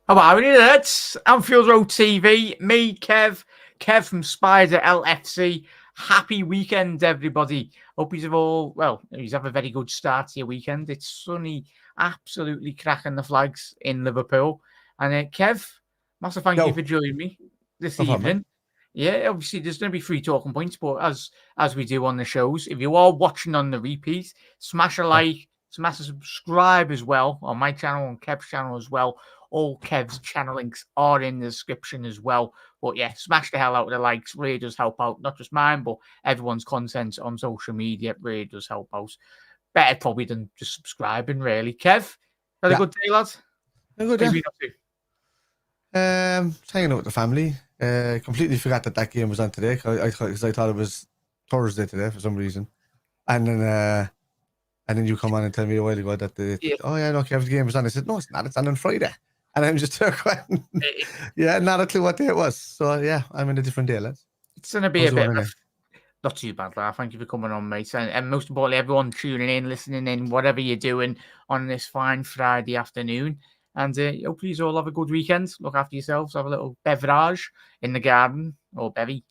How are you? That's Anfield Road TV. Me, Kev from Spider LFC. Happy weekend, everybody. Hope you've all, you have a very good start to your weekend. It's sunny, absolutely cracking the flags in Liverpool. And Kev, massive thank you Yo, for joining me this no problem. evening. Yeah, obviously there's going to be free talking points, but as we do on the shows, if you are watching on the repeat, smash a Yeah. like, smash a subscribe as well on my channel and Kev's channel as well. All Kev's channel links are in the description as well. But yeah, smash the hell out of the likes. Really does help out. Not just mine, but everyone's content on social media. Really does help out. Better probably than just subscribing, really. Kev, had a Yeah. good day, lad? Very good, What have yeah. you been up to? Just hanging out with the family. Completely forgot that game was on today because I thought it was Thursday today for some reason. And then you come on and tell me a while ago that Yeah. no, Kevin's game was on. I said, no, it's not. It's on Friday. And I'm just going, yeah, not a clue what day it was. So yeah, I'm in a different day, lads. It's going to be How's a it going bit anyway? of not too bad, lad. Thank you for coming on, mate. And most importantly, everyone tuning in, listening in, whatever you're doing on this fine Friday afternoon. And hopefully you all have a good weekend. Look after yourselves. Have a little beverage in the garden or bevy.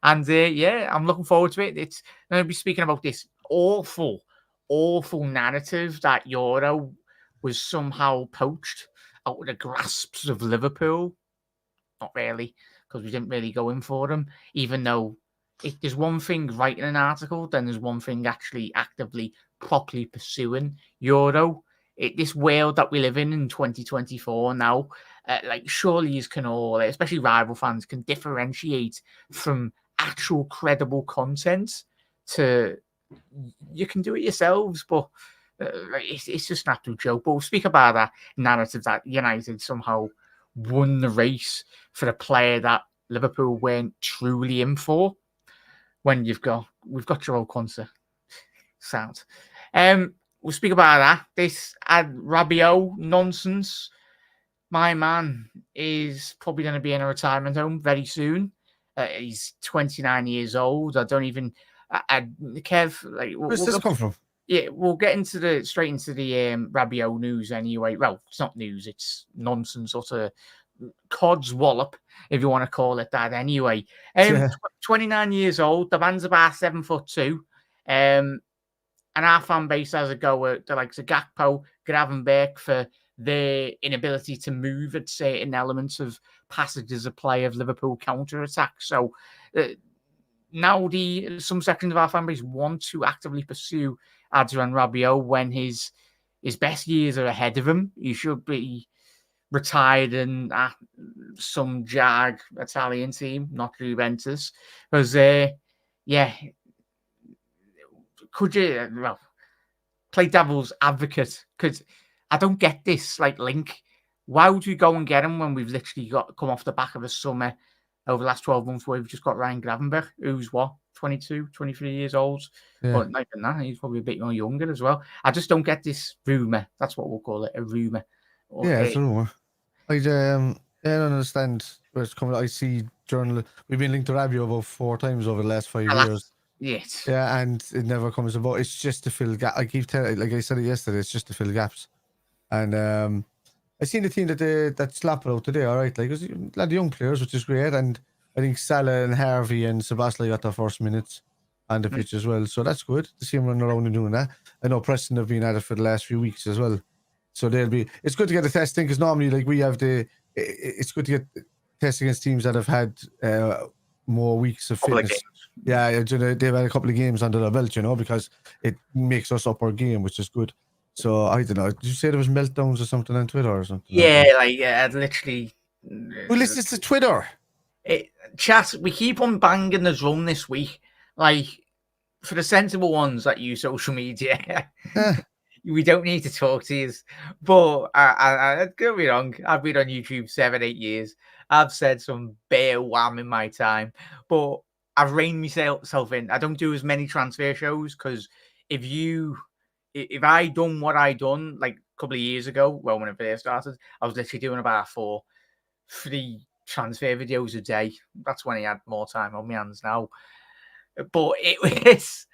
And yeah, I'm looking forward to it. It's going to be speaking about this awful narrative that Yoro was somehow poached out of the grasps of Liverpool. Not really, because we didn't really go in for him, even though there's one thing writing an article, then there's one thing actually actively, properly pursuing Euro. This world that we live in 2024 now, surely you can all, especially rival fans, can differentiate from actual credible content to you can do it yourselves, but it's just an absolute joke. But we'll speak about that narrative that United somehow won the race for a player that Liverpool weren't truly in for. When we've got your old concert sound. We'll speak about that. This Rabiot nonsense. My man is probably going to be in a retirement home very soon. He's 29 years old. I don't even. Kev, Where's this come from? yeah, we'll get straight into the Rabiot news anyway. Well, it's not news; it's nonsense, utter cod's wallop, if you want to call it that. Anyway, Yeah. 29 years old. The man's about 7'2". And our fan base has a go at the likes of Gakpo, Gravenberch for their inability to move at certain elements of passages of play of Liverpool counter attack. So now some sections of our fan base want to actively pursue Adrian Rabiot when his best years are ahead of him. He should be retired in some Jag Italian team, not Juventus. Because, yeah, could you, play devil's advocate? Because I don't get this, link. Why would we go and get him when we've literally come off the back of a summer over the last 12 months where we've just got Ryan Gravenberch, who's 22, 23 years old? Yeah. But not even that, he's probably a bit more younger as well. I just don't get this rumour. That's what we'll call it, a rumour. Yeah, it's a rumor. I don't understand where it's coming. I see we've been linked to Rabiot about 4 times over the last 5 years. Yes. Yeah, and it never comes about. It's just to fill gaps. I keep telling, like I said it yesterday, it's just to fill gaps. And I seen the team that slapped it out today. All right, like it was a lot of young players, which is great. And I think Salah and Harvey and Sebastian got their first minutes on the pitch as well. So that's good to see them running around and doing that. I know Preston have been at it for the last few weeks as well. So it's good to get a testing because normally, like we have it's good to get tests against teams that have had more weeks of fitness. Yeah, they've had a couple of games under their belt, because it makes us up our game, which is good. So I don't know. Did you say there was meltdowns or something on Twitter or something? Yeah, I'd literally. Who listens to Twitter? Chat, we keep on banging the drum this week. For the sensible ones that use social media, we don't need to talk to you. But I could be wrong. I've been on YouTube 7-8 years. I've said some bare wham in my time. But I've reined myself in. I don't do as many transfer shows because if I done what I done like a couple of years ago, well, when I first started, I was literally doing about 3 transfer videos a day. That's when I had more time on my hands now. But it's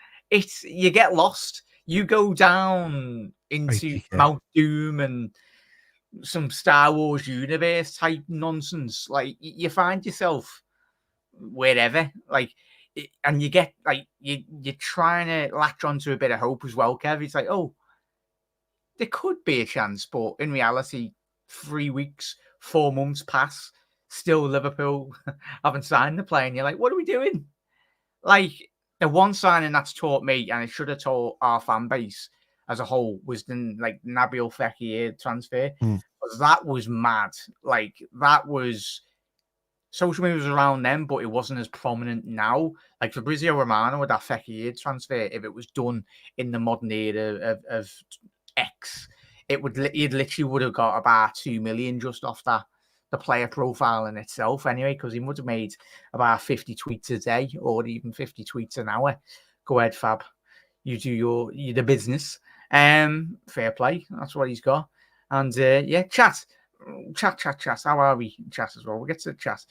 you get lost. You go down into Mount Doom and some Star Wars universe type nonsense. Like you find yourself wherever, like, and you get like you're trying to latch onto a bit of hope as well, Kev. It's like, oh, there could be a chance, but in reality, 3 weeks, 4 months pass, still Liverpool haven't signed the player, and you're like, what are we doing? Like, the one signing that's taught me, and it should have taught our fan base as a whole, was the Nabil Fekir transfer. Because that was mad. Like, that was... Social media was around then, but it wasn't as prominent now. Like Fabrizio Romano with that Fekir transfer, if it was done in the modern era of X, it would literally would have got about 2 million just off that, the player profile in itself anyway, because he would have made about 50 tweets a day or even 50 tweets an hour. Go ahead, Fab. You do the business. Fair play. That's what he's got. And yeah, chat. How are we? Chat as well. We'll get to the chat.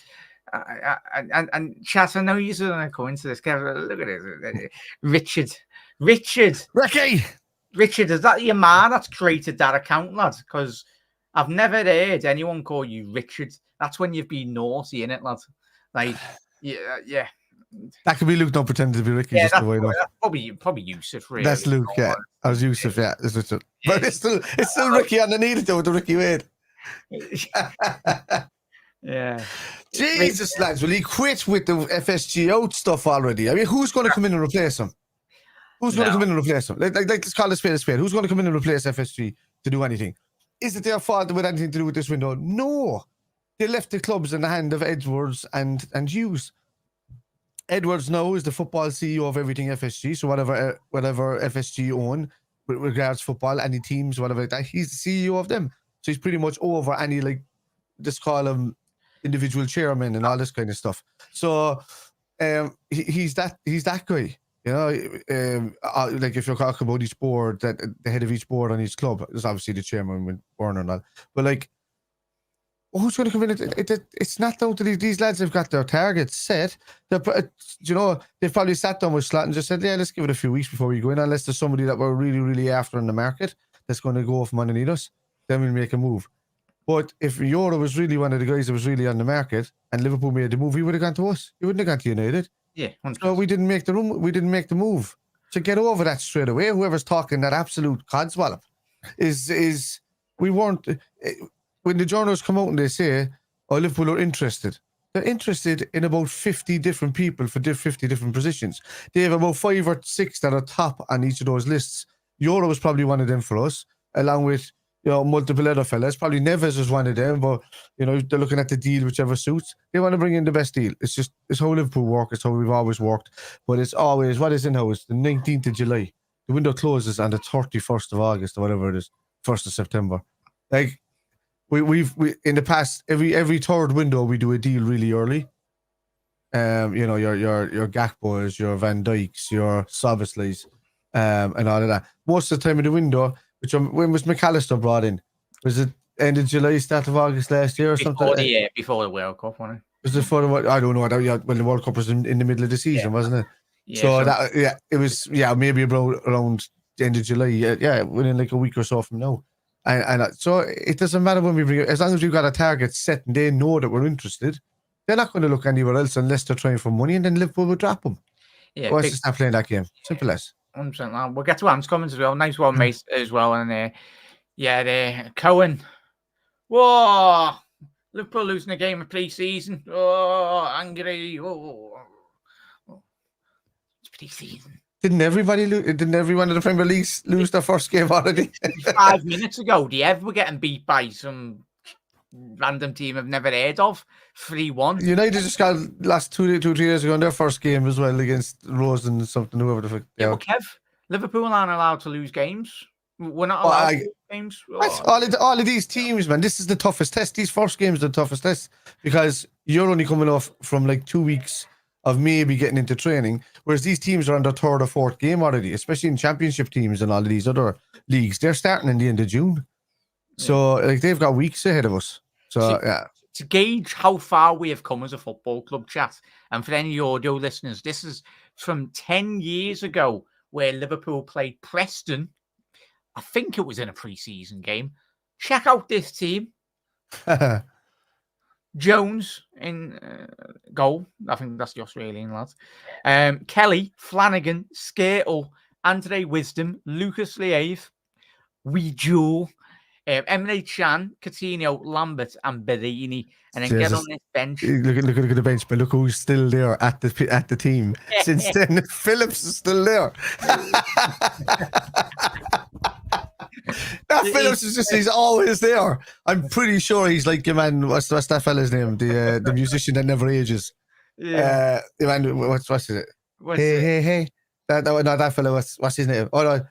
And chat, I know you're going to come into this. Look at it. Richard. Ricky! Richard, is that your man that's created that account, lad? Because I've never heard anyone call you Richard. That's when you've been naughty, innit, lad? Like, yeah. That could be Luke, not pretending to be Ricky. Yeah, just that's, the way probably Yusuf, really. That's Luke, yeah. I was Yusuf, yeah. But it's still Ricky underneath it, though, with the Ricky Wade. Yeah. Jesus, lads, will he quit with the FSG out stuff already? I mean, who's going to come in and replace him? Who's going to come in and replace him? Let's call it spade a spade. Who's going to come in and replace FSG to do anything? Is it their fault with anything to do with this window? No. They left the clubs in the hand of Edwards and Hughes. Edwards now is the football CEO of everything FSG, so whatever FSG own with regards to football, any teams, whatever like that, he's the CEO of them. So he's pretty much over any, like, just call him individual chairman and all this kind of stuff. So he's that guy. You know, like if you're talking about each board, that the head of each board on each club, there's obviously the chairman with Warner and all. But like, who's going to come in? It's not down to these lads. Have got their targets set. You know, they've probably sat down with Slot and just said, "Yeah, let's give it a few weeks before we go in. Unless there's somebody that we're really, really after in the market that's going to go from underneath us, then we'll make a move." But if Yoro was really one of the guys that was really on the market and Liverpool made the move, he would have gone to us. He wouldn't have gone to United. Yeah, 100%. So we didn't make the move. So get over that straight away. Whoever's talking that absolute codswallop is we weren't. When the journals come out and they say, "Oh, Liverpool are interested," they're interested in about 50 different people for 50 different positions. They have about 5 or 6 that are top on each of those lists. Yoro was probably one of them for us, along with, you know, multiple other fellas. Probably Neves was one of them, but, you know, they're looking at the deal, whichever suits. They want to bring in the best deal. It's how Liverpool work. It's how we've always worked. But it's always, what is in now? It's the 19th of July. The window closes on the 31st of August or whatever it is, 1st of September. Like, we've in the past, every third window we do a deal really early. You know, your Gakpos, your Van Dijks, your Soboslais, and all of that. Most of the time in the window, when was McAllister brought in? Was it end of July, start of August last year or something? Before the World Cup, wasn't it? Was it for the, I don't know, when the World Cup was in the middle of the season, wasn't it? Yeah, so it was, maybe around the end of July, within like a week or so from now. And so it doesn't matter when we bring it, as long as we've got a target set and they know that we're interested, they're not going to look anywhere else unless they're trying for money, and then Liverpool will drop them. Yeah, let's just not playing that game. Simple as. 100%. We'll get to Ant's comments as well. Nice one, mate, as well. And Cohen. Whoa! Liverpool losing a game of pre-season. Oh, angry. Oh. It's pre-season. Didn't everybody lose? Didn't everyone in the Premier League lose their first game already? 5 minutes ago, the Ev were getting beat by some random team I've never heard of. 3-1. United just got last 2 3 years ago in their first game as well against Rose and something, whoever the fuck. Yeah, but Kev, Liverpool aren't allowed to lose games. We're not allowed to lose games. All of these teams, man, this is the toughest test. These first games are the toughest test because you're only coming off from like 2 weeks of maybe getting into training, whereas these teams are on their 3rd or 4th game already, especially in championship teams and all of these other leagues. They're starting in the end of June. So like they've got weeks ahead of us. So to gauge how far we have come as a football club, chat, and for any audio listeners, this is from 10 years ago where Liverpool played Preston. I think it was in a pre-season game. check out this team. Jones in goal. I think that's the Australian lad. Kelly, Flanagan, Skirtle, Andre Wisdom, Lucas Leave, Joe, Emre Chan, Coutinho, Lambert, and Berini. And then Jesus. get on this bench. Look at the bench, but look who's still there at the team. Since then, Phillips is still there. That Phillips is he's always there. I'm pretty sure he's like your man. What's that fella's name? The musician that never ages. Yeah. Man, what's it? Hey. That fella. What's his name? Oh no.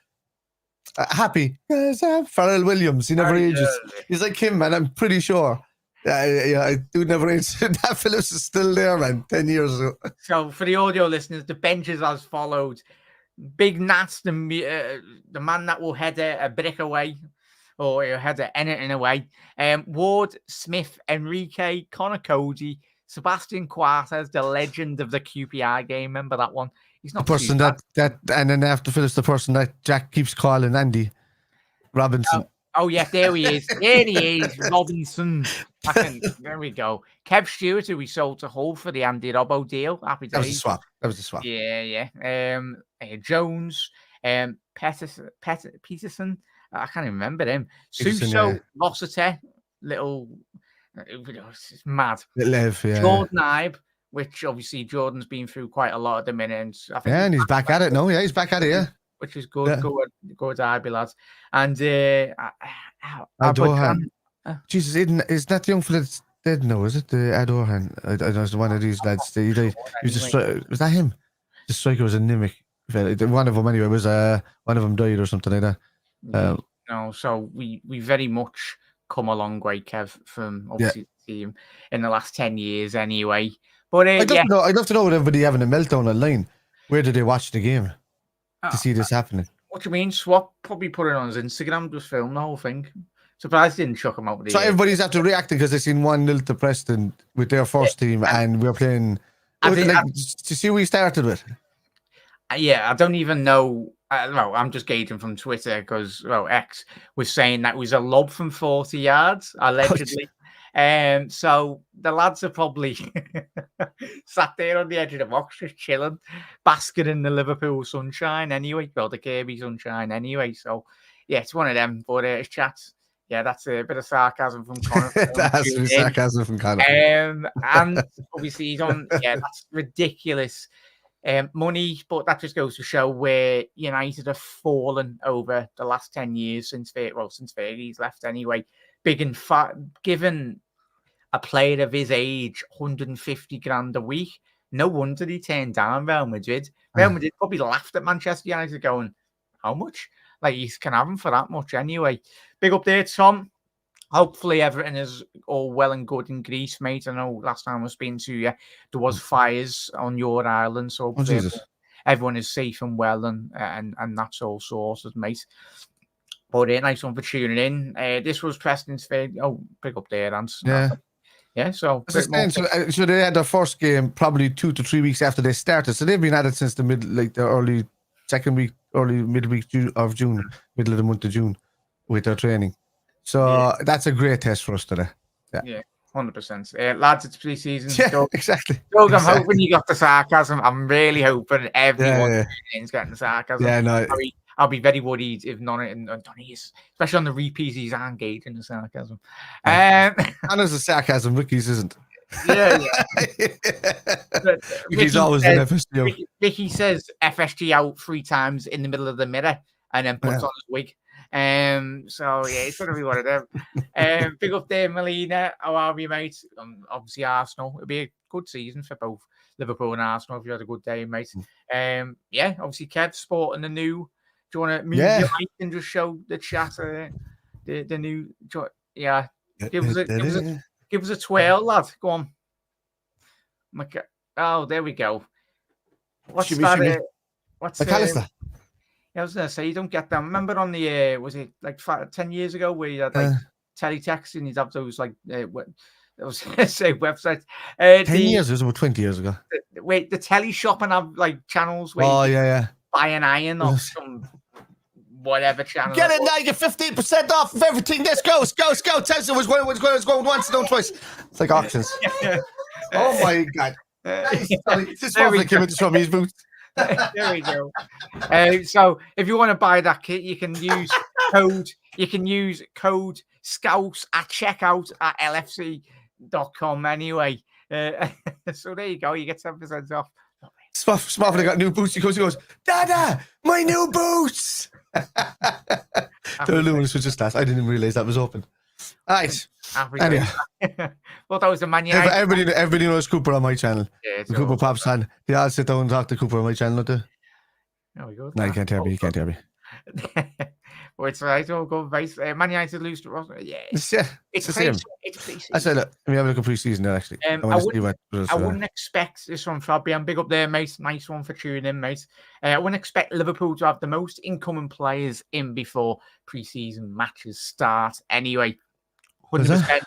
Happy. Pharrell Williams. He never ages. He's like him, man. I'm pretty sure. Yeah, I do never ages. That Phillips is still there, man. 10 years ago. So for the audio listeners, the benches as followed. Big Nats, the man that will head a brick away or head anything away. Ward, Smith, Enrique, Connor Cody, Sebastian Quartes, the legend of the QPR game. Remember that one? He's not the person that and then after Phillips, the person that Jack keeps calling Andy Robinson. Oh yeah, there he is. There he is, Robinson. There we go. Kev Stewart, who we sold to Hull for the Andy Robbo deal. Happy days. That was the swap. Yeah. Jones, Peterson. I can't even remember him. Suso, Rossiter, little. It's mad. Lev, yeah. Jordan Ibe, which obviously Jordan's been through quite a lot at the minute. And I think and he's back at it now. Yeah, he's back at it. Yeah. Which is good. Yeah. Good Ibe, lads. And Adorhan. Jesus, is that the young fella that's dead now? Is it the Adorhan? I don't know. It's one of these lads. He died. Was that him? The striker was a Nimic. One of them anyway was one of them died or something like that. No, so we very much come a long way, Kev, from obviously the team in the last 10 years anyway. But I'd love to know with everybody having a meltdown online. Where did they watch the game to see this happening? What do you mean? Swap probably put it on his Instagram, just film the whole thing. Surprised they didn't chuck him out with the everybody's after reacting because they seen 1-0 to Preston with their first team, and we're playing. To see who we started with. Yeah, I don't even know. I'm just gauging from Twitter because X was saying that was a lob from 40 yards allegedly. So the lads are probably sat there on the edge of the box, just chilling, basking in the Liverpool sunshine anyway, or the Kirby sunshine anyway. So yeah, it's one of them. But it's chats. Yeah, that's a bit of sarcasm from Connor. That's sarcasm from Connor. And obviously he's on. Yeah, that's ridiculous. Money, but that just goes to show where United have fallen over the last 10 years since Fergie's left anyway. Big and fat, given a player of his age 150 grand a week, no wonder he turned down Real Madrid. Real Madrid probably laughed at Manchester United going, how much? Like, you can have him for that much anyway. Big up there, Tom. Hopefully everything is all well and good in Greece, mate. I know last time I was speaking to you, there was fires on your island, so everyone is safe and well, and that's all sorted, mate. But nice one for tuning in. This was Preston's third. Oh, pick up there, Ants. Yeah. So they had their first game probably 2 to 3 weeks after they started. So they've been at it since the early midweek of June, middle of the month of June, with their training. So that's a great test for us today. Yeah, 100%. Lads, it's pre-season. Yeah, exactly. Doug, I'm hoping you got the sarcasm. I'm really hoping everyone is getting the sarcasm. Yeah, no. I'll be very worried if none of is, especially on the repeats, he's engaging the sarcasm. And there's a sarcasm, Ricky's isn't. Yeah. Ricky's always an FSG. Ricky says FSG out 3 times in the middle of the mirror and then puts on his wig. So yeah, it's gonna be one of them. Big up there, Melina. How are we, mate? Obviously Arsenal. It'll be a good season for both Liverpool and Arsenal if you had a good day, mate. Yeah, obviously Kev sporting the new. Do you want to move your mic and just show the chat the new? Yeah, give us a twirl, lad. Go on. Oh, there we go. What's that? What's McAllister? I was going to say, you don't get them. Remember on the, was it like 10 years ago where you had like teletext and you'd have those like, I was going to say websites. 10 years, it was about 20 years ago. The telly shop and have like channels where you buy an iron or some whatever channel. Get it now, you get 15% off of everything. Let's go. Tesla was going once, don't twice. It's like auctions. Oh my God. Sorry, this one came into from his boots. There we go. So if you want to buy that kit, you can use code SCOUTS at checkout at lfc.com anyway. So there you go. You get 7% off. Smartphone got new boots. He goes, Dada, my new boots. The Lewis was just last. I didn't even realize that was open. All right. Anyway. Well, that was the Man United. Everybody knows Cooper on my channel. Yeah, the Cooper Pops fan. They all sit down and talk to Cooper on my channel, don't they? There we go. No, you can't hear me. Well, it's right. I'll go base. Man United lose to Ross. Yeah, it's the same. It's Preseason. I said, let me have a look at Preseason there, actually. I wouldn't expect this one, Fabian. Big up there, mate. Nice one for tuning in, mate. I wouldn't expect Liverpool to have the most incoming players in before Preseason matches start. Anyway, 100%.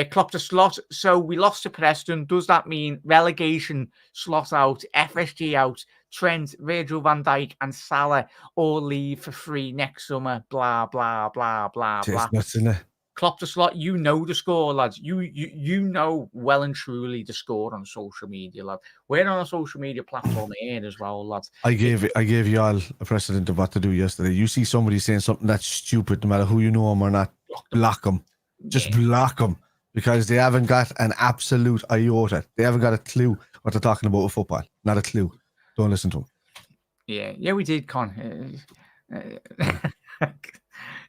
Klopp to slot. So we lost to Preston. Does that mean relegation, slot out, FSG out, Trent, Virgil van Dijk and Salah all leave for free next summer? Blah, blah, blah, blah, blah. Nuts, isn't it? Klopp to slot. You know the score, lads. You know well and truly the score on social media, lad. We're on a social media platform here as well, lads. I gave you all a precedent of what to do yesterday. You see somebody saying something that's stupid, no matter who you know them or not, block them. Just block them. Because they haven't got an absolute iota. They haven't got a clue what they're talking about with football. Not a clue. Don't listen to them. Yeah, we did, Con.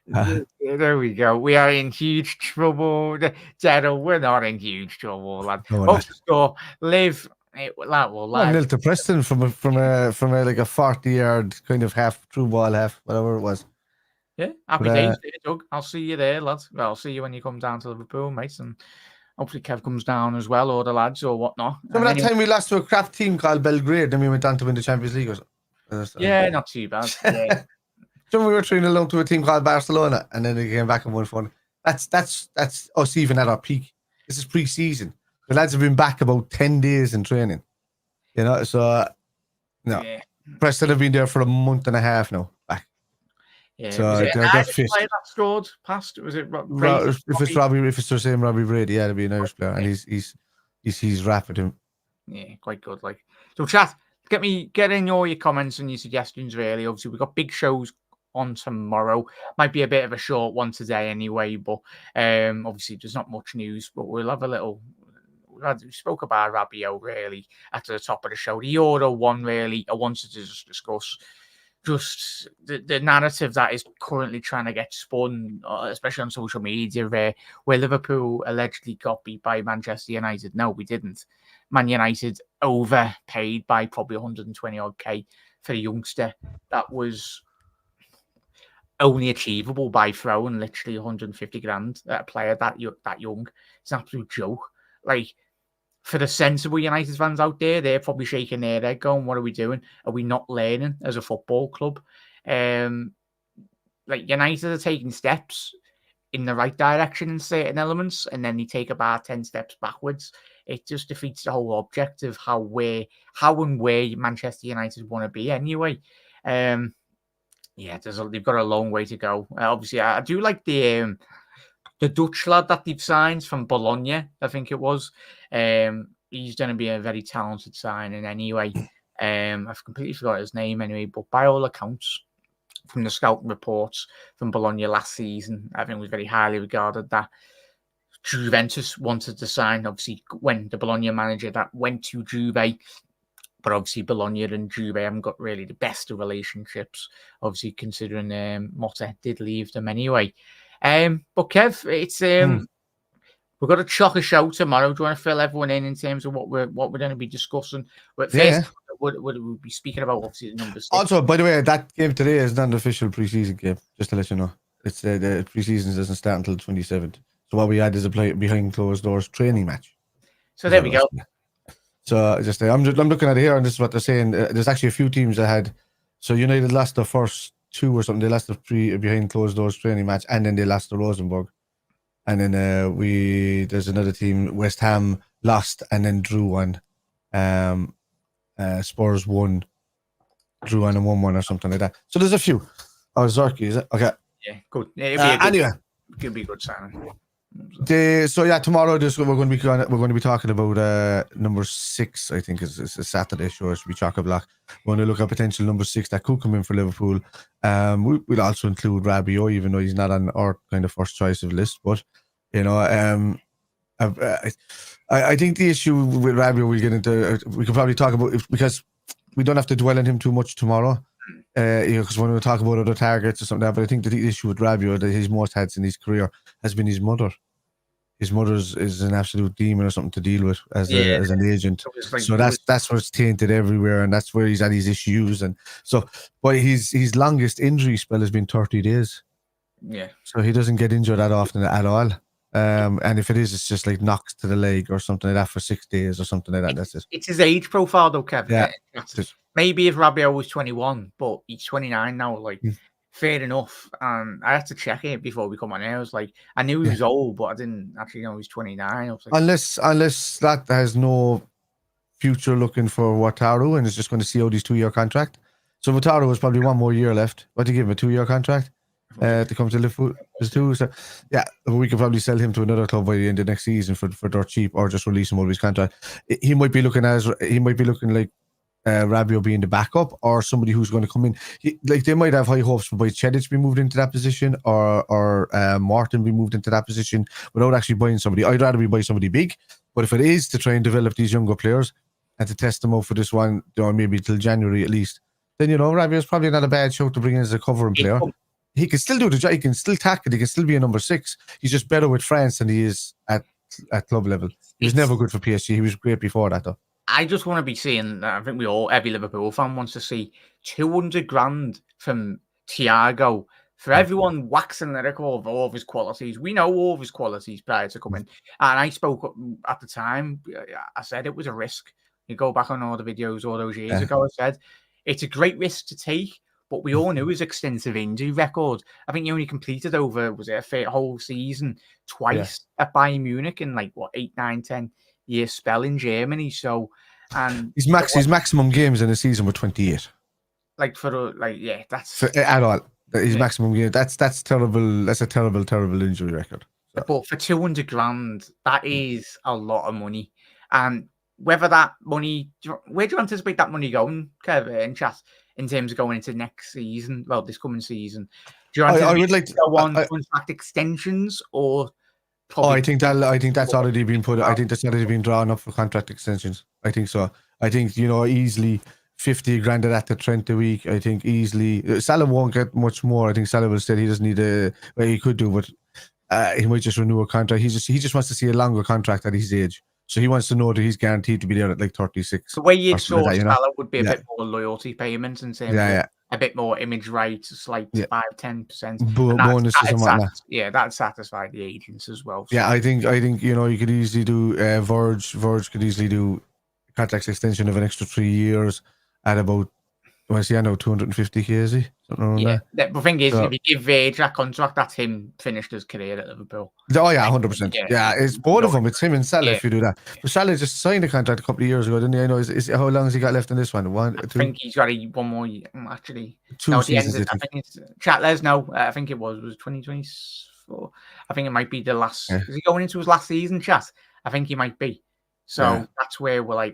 There we go. We are in huge trouble. Daryl, we're not in huge trouble, lad. Score, live. Nil to Preston from a like a 40-yard kind of half through ball, whatever it was. Yeah, happy days, Doug. I'll see you there, lads. Well, I'll see you when you come down to Liverpool, mates, and hopefully Kev comes down as well, or the lads, or whatnot. Remember that time we lost to a crap team called Belgrade, then we went on to win the Champions League? Yeah, not too bad. Yeah. So we were 3-0 to a team called Barcelona, and then they came back and won 1. That's us even at our peak. This is pre-season. The lads have been back about 10 days in training. You know, so no. Yeah. Preston have been there for a month and a half now. Back. Yeah, so they're fit. Player that scored past? Was it if it's the same Robbie Brady, yeah, it'll be an Irish player, and he's rapid him. Yeah, quite good. Like, so chat, get in all your comments and your suggestions. Really, obviously we've got big shows on tomorrow. Might be a bit of a short one today anyway, but obviously there's not much news, but we'll have a little. We spoke about Rabiot really at the top of the show. The Yoro one really, I wanted to just discuss. Just the narrative that is currently trying to get spun, especially on social media, where Liverpool allegedly got beat by Manchester United. No, we didn't. Man United overpaid by probably 120 odd K for a youngster that was only achievable by throwing literally 150 grand at a player that young. It's an absolute joke. Like, for the sensible United fans out there, they're probably shaking their head going, what are we doing? Are we not learning as a football club? Like, United are taking steps in the right direction in certain elements, and then they take about 10 steps backwards. It just defeats the whole object of how and where Manchester United want to be anyway. Yeah, they've got a long way to go. Obviously, I do like the Dutch lad that they've signed from Bologna, I think it was. He's going to be a very talented signing anyway. I've completely forgot his name anyway, but by all accounts, from the scouting reports from Bologna last season, I think it was very highly regarded that Juventus wanted to sign. Obviously, when the Bologna manager that went to Juve, but obviously Bologna and Juve haven't got really the best of relationships, obviously considering Motta did leave them anyway. But Kev, it's we've got a chocker show tomorrow. Do you want to fill everyone in terms of what we're going to be discussing? But first, what we'll be speaking about, obviously, the number 6. Also, by the way, that game today is not an official preseason game. Just to let you know, it's the preseason doesn't start until the 27th. So what we had is a behind closed doors training match. So there we go. So just I'm looking at it here, and this is what they're saying. There's actually a few teams that had. So United lost the first 2 or something. They lost the behind closed doors training match, and then they lost to Rosenborg. And then there's another team, West Ham lost and then drew one. Spurs won, drew one and won one or something like that. So there's a few. Oh, Zerkey, is it? Okay. Yeah, good. It'll be a good, Anyway, could be a good signing. so yeah, tomorrow we're going to be talking about number 6. I think it's a Saturday show. It should be chock-a-block. We're going to look at potential number 6 that could come in for Liverpool. We'll also include Rabiot, even though he's not on our kind of first choice of list. But you know, I think the issue with Rabiot we'll get into. We could probably talk about because we don't have to dwell on him too much tomorrow. Because when we talk about other targets or something like that, but I think the issue with Rabiot that he's most had in his career has been his mother. His mother is an absolute demon or something to deal with as an agent. So that's what's tainted everywhere, and that's where he's had his issues. And so, but his longest injury spell has been 30 days. Yeah. So he doesn't get injured that often at all. And if it is, it's just like knocks to the leg or something like that for 6 days or something like that. That's it. It's his age profile though, Kevin. Yeah. Maybe if Rabiot was 21, but he's 29 now, like fair enough. I had to check it before we come on here. I was like, I knew he was old, but I didn't actually know he was 29. I was like, unless that has no future looking for Wataru and is just going to see out his 2-year contract. So Wataru has probably 1 more year left. What do you give him, a 2-year contract? To come to Liverpool, so yeah, we could probably sell him to another club by the end of next season for dirt cheap, or just release him out of his contract. He might be looking like Rabiot being the backup, or somebody who's going to come in. They might have high hopes for Cheddich be moved into that position, or Martin be moved into that position without actually buying somebody. I'd rather we buy somebody big, but if it is to try and develop these younger players and to test them out for this one, maybe till January at least, then Rabiot's probably not a bad show to bring in as a covering player. He can still do the job. He can still tackle. He can still be a number 6. He's just better with France than he is at club level. He was never good for PSG. He was great before that, though. I just want to be seeing. I think every Liverpool fan wants to see 200 grand from Thiago. For everyone waxing lyrical of all of his qualities, we know all of his qualities prior to coming. And I spoke at the time. I said it was a risk. You go back on all the videos all those years ago. I said it's a great risk to take. But we all knew his extensive injury record. I think he only completed over, a whole season twice at Bayern Munich in 8, 9, 10 year spell in Germany. So, and his maximum games in a season were 28. That's at all. His maximum game. That's terrible. That's a terrible injury record. So. But for 200 grand, that is a lot of money. And whether that money, where do you anticipate that money going, Kevin and chat? In terms of going into next season, this coming season, do you I would like to go on contract extensions or? I think that's already been put. I think that's already been drawn up for contract extensions. I think so. I think easily 50 grand of that to Trent a week. I think easily Salah won't get much more. I think Salah will say he doesn't need he could do, but he might just renew a contract. He just wants to see a longer contract at his age. So he wants to know that he's guaranteed to be there at 36. The way you'd sort Salah would be a bit more loyalty payments and saying a bit more image rights, 5-10%. Bonuses and whatnot. That satisfied the agents as well. So. Yeah, I think you could easily do Verge could easily do contract extension of an extra 3 years at about 250k, is he? The thing is, if you give Verge that contract, that's him finished his career at Liverpool. Oh yeah, 100%. Yeah, it's both of them. It's him and Salah if you do that. But Salah just signed a contract a couple of years ago, didn't he? I know. Is how long has he got left in this one? I think he's got one more year, actually. 2 seasons. I think it's chat. Let us know. I think it was 2024. I think it might be the last. Yeah. Is he going into his last season, chat? I think he might be. So that's where we're like,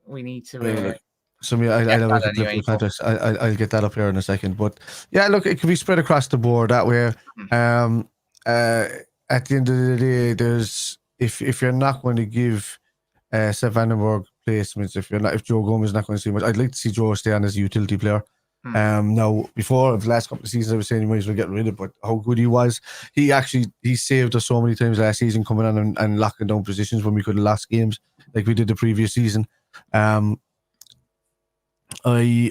we need to. So I'll get that up here in a second. But yeah, look, it can be spread across the board that way. At the end of the day, there's if you're not going to give Seth Vandenberg placements, if Joe Gomez is not going to see much, I'd like to see Joe stay on as a utility player. Now before the last couple of seasons I was saying he might as well get rid of, but how good he was. He saved us so many times last season coming on and locking down positions when we could have lost games like we did the previous season. I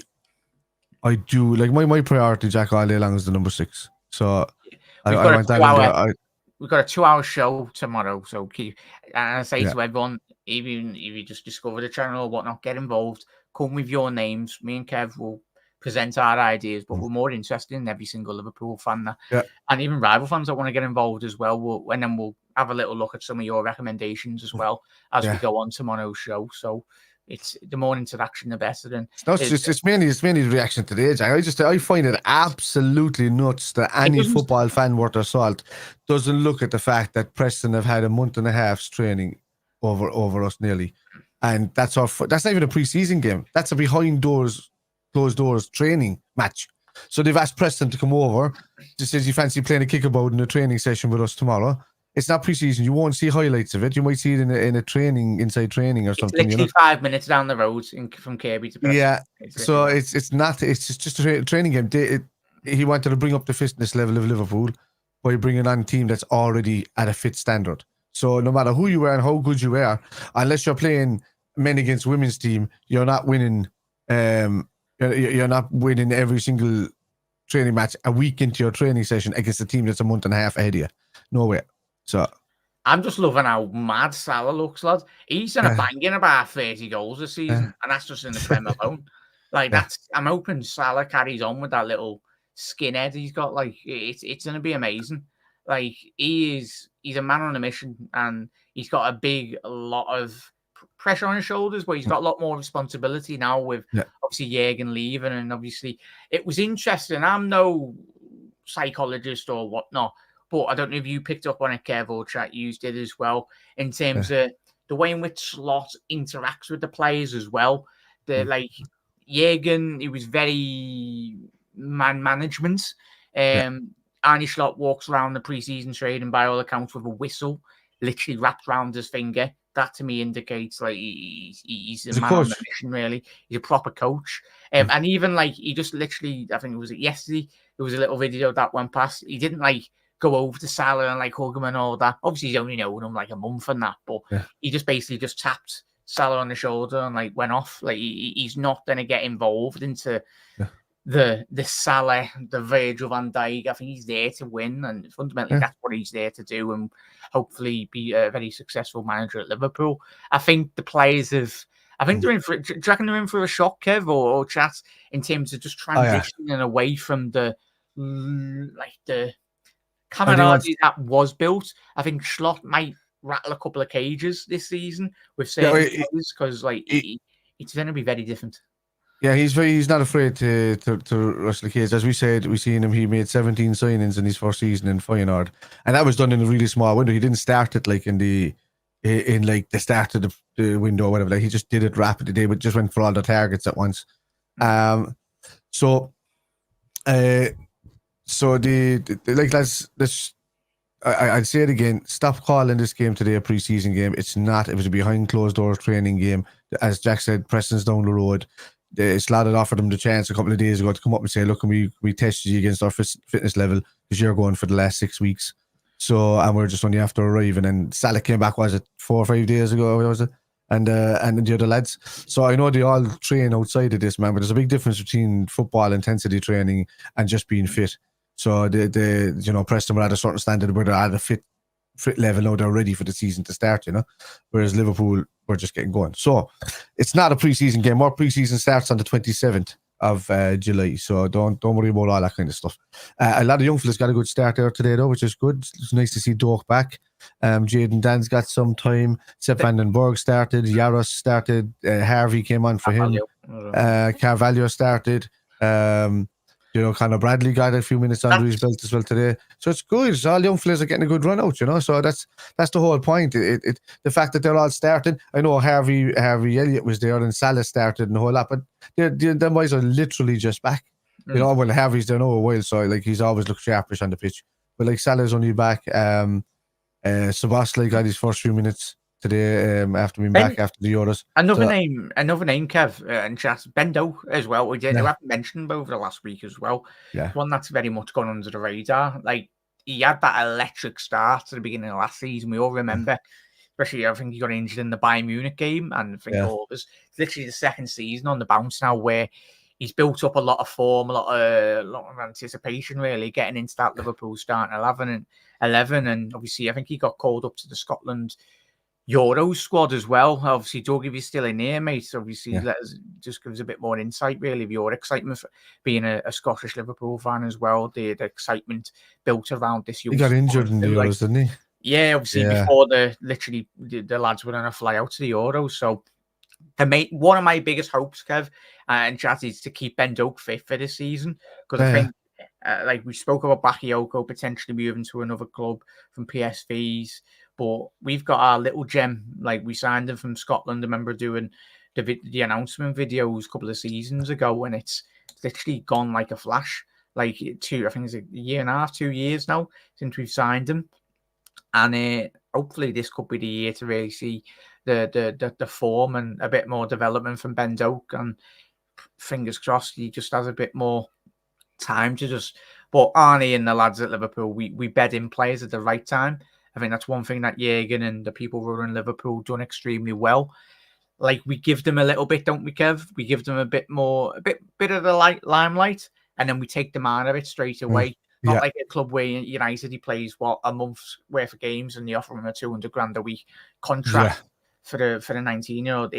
do like my priority, Jack, all day long is the number 6. So we've got a 2-hour show tomorrow. So keep, and I say to everyone, even if you just discover the channel or whatnot, get involved. Come with your names. Me and Kev will present our ideas, but we're more interested in every single Liverpool fan and even rival fans that want to get involved as well. And then we'll have a little look at some of your recommendations as well as we go on tomorrow's show. So it's the more interaction, the better. And it's mainly the reaction to the age. I find it absolutely nuts that any football fan worth their salt doesn't look at the fact that Preston have had a month and a half's training over us nearly, and that's not even a pre-season game. That's a behind closed doors training match. So they've asked Preston to come over. Just says you fancy playing a kickabout in a training session with us tomorrow. It's not pre-season. You won't see highlights of it. You might see it in a training, inside training or something. It's literally 5 minutes down the road from Kirby to Preston. Yeah. So it's just a training game. He wanted to bring up the fitness level of Liverpool by bringing on a team that's already at a fit standard. So no matter who you are and how good you are, unless you're playing men against women's team, you're not winning. You're not winning every single training match a week into your training session against a team that's a month and a half ahead of you. No way. So I'm just loving how mad Salah looks, lad. He's done a banging about 30 goals this season, and that's just in the Prem alone. Like I'm hoping Salah carries on with that little skinhead he's got. Like it's going to be amazing. Like he's a man on a mission, and he's got a lot of pressure on his shoulders, but he's got a lot more responsibility now with obviously Jürgen leaving, and obviously it was interesting. I'm no psychologist or whatnot, but I don't know if you picked up on it, Kev, or chat you did as well, in terms of the way in which Slot interacts with the players as well. Like Jürgen, he was very man management. Arne Slot walks around the pre-season training by all accounts with a whistle literally wrapped around his finger. That to me indicates like he's a man on the mission, really. He's a proper coach. And even like he just literally, I think it was yesterday, there was a little video that went past. He didn't like go over to Salah and like hug him and all that. Obviously, he's only known him like a month and that, but he just basically just tapped Salah on the shoulder and like went off. Like he's not going to get involved into the Salah, the Virgil van Dijk. I think he's there to win, and fundamentally that's what he's there to do, and hopefully be a very successful manager at Liverpool. I think the players have. I think they're in for. Do you reckon they're in for a shock, Kev, or chat, in terms of just transitioning away from the camaraderie that was built? I think Slot might rattle a couple of cages this season with certain players because it's going to be very different. Yeah, he's not afraid to rush the cage. As we said, we seen him. He made 17 signings in his first season in Feyenoord, and that was done in a really small window. He didn't start it like in the start of the window or whatever. Like he just did it rapidly. They just went for all the targets at once. So I'd say it again. Stop calling this game today a pre-season game. It's not. It was a behind closed doors training game. As Jack said, Preston's down the road. Slot had offered them the chance a couple of days ago to come up and say, look, we tested you against our fitness level because you're going for the last 6 weeks. So, and we're just only after arriving. And Salah came back, was it 4 or 5 days ago? Was it? And the other lads. So I know they all train outside of this, man, but there's a big difference between football intensity training and just being fit. So Preston were at a certain standard where they're at a fit level now, they're ready for the season to start, whereas Liverpool were just getting going. So it's not a pre-season game. Our pre-season starts on the 27th of July, so don't worry about all that kind of stuff. A lot of young fellas got a good start there today though, which is good. It's nice to see Doak back. Jaden Dan's got some time. Sepp van den Berg started. Yoro started. Harvey came on for him. Carvalho started. Conor Bradley got a few minutes under his belt as well today. So it's good. All young fellas are getting a good run out, So that's the whole point. The fact that they're all starting. I know Harvey Elliott was there and Salah started and the whole lot, but them boys are literally just back. Well, Harvey's there now a while, so like he's always looked sharpish on the pitch. But like Salah's only back. Szoboszlai got his first few minutes today after being back after the Euros. Another name, Kev, and chat, Bendo as well. We haven't mentioned him over the last week as well. Yeah. One that's very much gone under the radar. Like he had that electric start at the beginning of last season. We all remember, especially I think he got injured in the Bayern Munich game, and I think it's literally the second season on the bounce now where he's built up a lot of form, a lot of anticipation, really, getting into that Liverpool starting 11, and obviously I think he got called up to the Scotland Yoro squad as well. Obviously, Doug, if you're still in here, mate, obviously let us just give us a bit more insight, really, of your excitement for being a Scottish Liverpool fan as well. The excitement built around this. He got injured in the Euros, didn't he? Yeah, obviously before the lads were going to fly out to the Euros. So one of my biggest hopes, Kev, and chat, is to keep Ben Doak fit for this season, because I think, like we spoke about Bakayoko potentially moving to another club from PSVs, but we've got our little gem. Like, we signed him from Scotland. I remember doing the announcement videos a couple of seasons ago, and it's literally gone like a flash. Like I think it's a year and a half, 2 years now since we've signed him, and hopefully this could be the year to really see the form and a bit more development from Ben Doak, and fingers crossed he just has a bit more time to just. But Arnie and the lads at Liverpool, we bed in players at the right time. I think that's one thing that Jürgen and the people running Liverpool done extremely well. Like, we give them a little bit, don't we, Kev? We give them a bit of the limelight, and then we take them out of it straight away. Not like a club where United, he plays a month's worth of games and they offer him a 200 grand a week contract for the 19-year-old.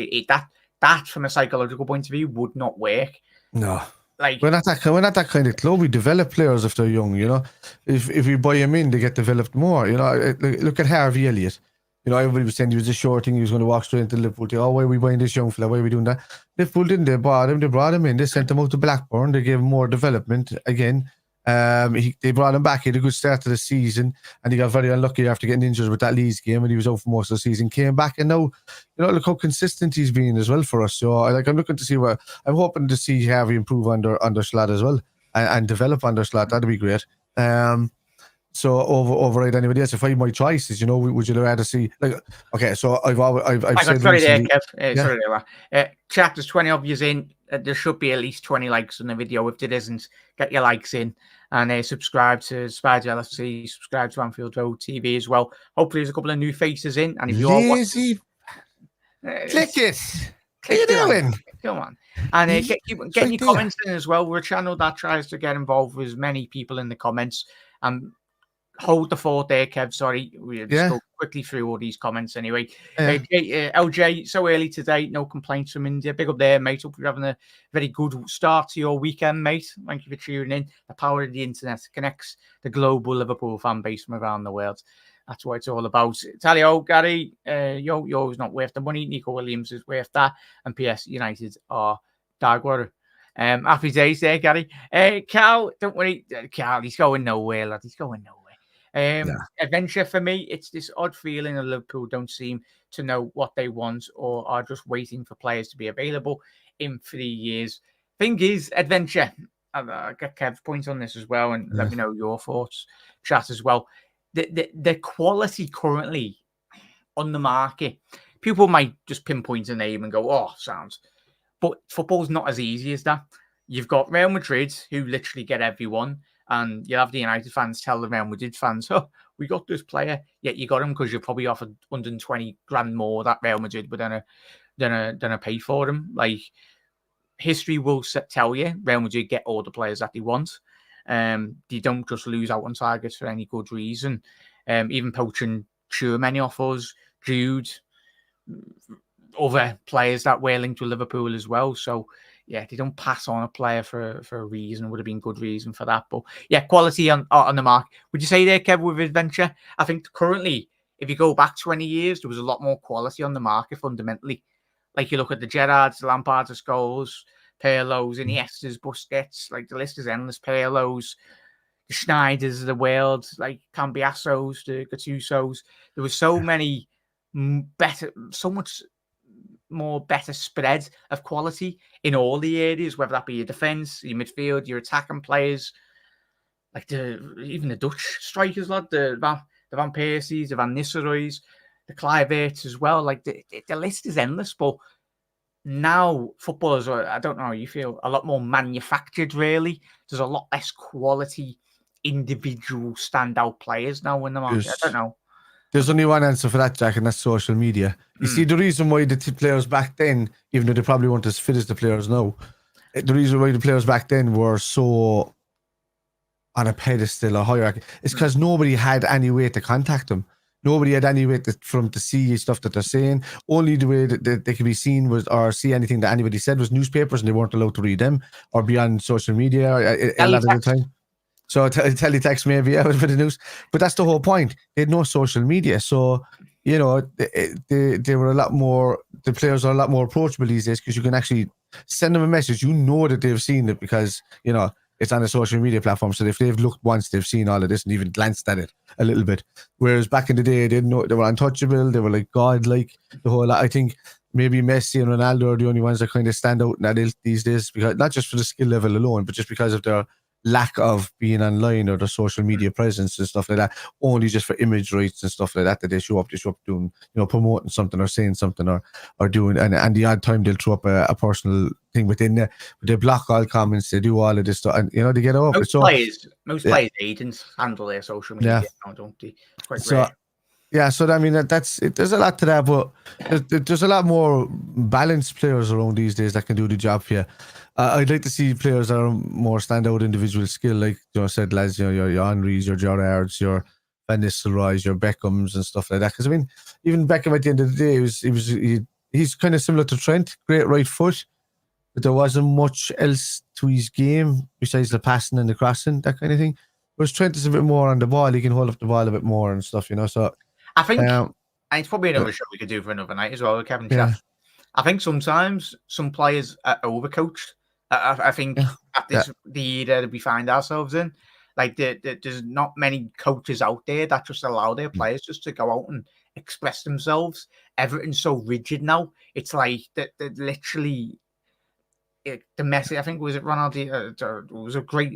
That from a psychological point of view would not work. No. Like, we're not that kind of club. We develop players if they're young, you know. If we buy them in, they get developed more, you know. Look at Harvey Elliott. You know, everybody was saying he was a short thing, he was going to walk straight into Liverpool. Oh, why are we buying this young fella? Why are we doing that? Liverpool didn't. They brought him in, they sent him out to Blackburn, they gave him more development again. They brought him back. He had a good start to the season, and he got very unlucky after getting injured with that Leeds game, and he was out for most of the season. Came back, and now, you know, look how consistent he's been as well for us. So, I'm looking to see I'm hoping to see Harvey improve under Slot as well, and develop under Slot. That'd be great. So override anybody else. If I had my choices, you know, would you rather see, like, okay? So I've said. Sorry there, Kev. Sorry there. Chat, there's 20 of you in. There should be at least 20 likes on the video. If there isn't, get your likes in, and subscribe to Spider LFC, subscribe to Anfield Road TV as well. Hopefully there's a couple of new faces in, and if you are watching, click it. What are you doing? Come on. And keep getting your comments in as well. We're a channel that tries to get involved with as many people in the comments. Hold the fort there, Kev. Sorry, we'll just go quickly through all these comments anyway. LJ, so early today, no complaints from India. Big up there, mate. Hope you're having a very good start to your weekend, mate. Thank you for tuning in. The power of the internet connects the global Liverpool fan base from around the world. That's what it's all about. Talio, Gary, Yo's not worth the money. Nico Williams is worth that. And PS United are dagwater. Happy days there, Gary. Cal, don't worry. Cal, he's going nowhere, lad. He's going nowhere. Adventure for me, it's this odd feeling that Liverpool don't seem to know what they want, or are just waiting for players to be available in 3 years. Thing is, adventure. I'll get Kev's point on this as well, and let me know your thoughts, chat as well. The quality currently on the market, people might just pinpoint a name and go, "Oh, sounds," but football's not as easy as that. You've got Real Madrid, who literally get everyone. And you'll have the United fans tell the Real Madrid fans, "Oh, we got this player." Yet you got him because you probably offered 120 grand more that Real Madrid were gonna pay for him. Like, history will tell you, Real Madrid get all the players that they want. They don't just lose out on targets for any good reason. Even poaching Tchouameni off us, Jude, other players that were linked with Liverpool as well. So, yeah, they don't pass on a player for a reason. Would have been good reason for that. But yeah, quality on the mark. Would you say there, Kev, with Adventure? I think currently, if you go back 20 years, there was a lot more quality on the market fundamentally. Like, you look at the Gerrards, the Lampards, the Scholes, Pirlos, Iniestas, Busquets. Like, the list is endless. Pirlos, the Schneiders of the world, like Cambiasos, the Gattusos. There was so many better spread of quality in all the areas, whether that be your defence, your midfield, your attacking players, like even the Dutch strikers, lad, the Van Persie's, the Van Nistelrooy's, the Kluiverts as well. Like, the list is endless. But now footballers are, I don't know how you feel, a lot more manufactured, really. There's a lot less quality individual standout players now in the market. I don't know. There's only one answer for that, Jack, and that's social media. You see, the reason why the players back then, even though they probably weren't as fit as the players now, the reason why the players back then were so on a pedestal or hierarchy is because nobody had any way to contact them. Nobody had any way for them to see stuff that they're saying. Only the way that they could be seen was, or see anything that anybody said, was newspapers, and they weren't allowed to read them, or be on social media a lot of the time. So teletext maybe for the news, but that's the whole point. They had no social media, so you know, they were a lot more. The players are a lot more approachable these days because you can actually send them a message. You know that they've seen it because it's on a social media platform. So if they've looked once, they've seen all of this and even glanced at it a little bit. Whereas back in the day, they didn't know, they were untouchable. They were like godlike. The whole lot. I think maybe Messi and Ronaldo are the only ones that kind of stand out in that ilk these days, because not just for the skill level alone, but just because of their lack of being online or their social media presence and stuff like that. Only just for image rights and stuff like that they show up doing, promoting something or saying something or doing, and the odd time they'll throw up a personal thing within there. But they block all comments, they do all of this stuff, and they get off. Most players agents handle their social media now, don't they? It's quite rare. Yeah, so I mean that's it. There's a lot to that, but there's a lot more balanced players around these days that can do the job for you. I'd like to see players that are more standout individual skill, like said, lads, your Henrys, your Gerrards, your Van Nistelrooys, your Beckhams and stuff like that. Because I mean, even Beckham at the end of the day, he's kind of similar to Trent, great right foot, but there wasn't much else to his game besides the passing and the crossing, that kind of thing. Whereas Trent is a bit more on the ball; he can hold up the ball a bit more and stuff, So I think and it's probably another show we could do for another night as well with Kevin Chaff. I think sometimes some players are overcoached. I think at the era that we find ourselves in, like there's not many coaches out there that just allow their players just to go out and express themselves. Everything's so rigid now. It's like that literally. The message, I think, was it Ronaldinho? It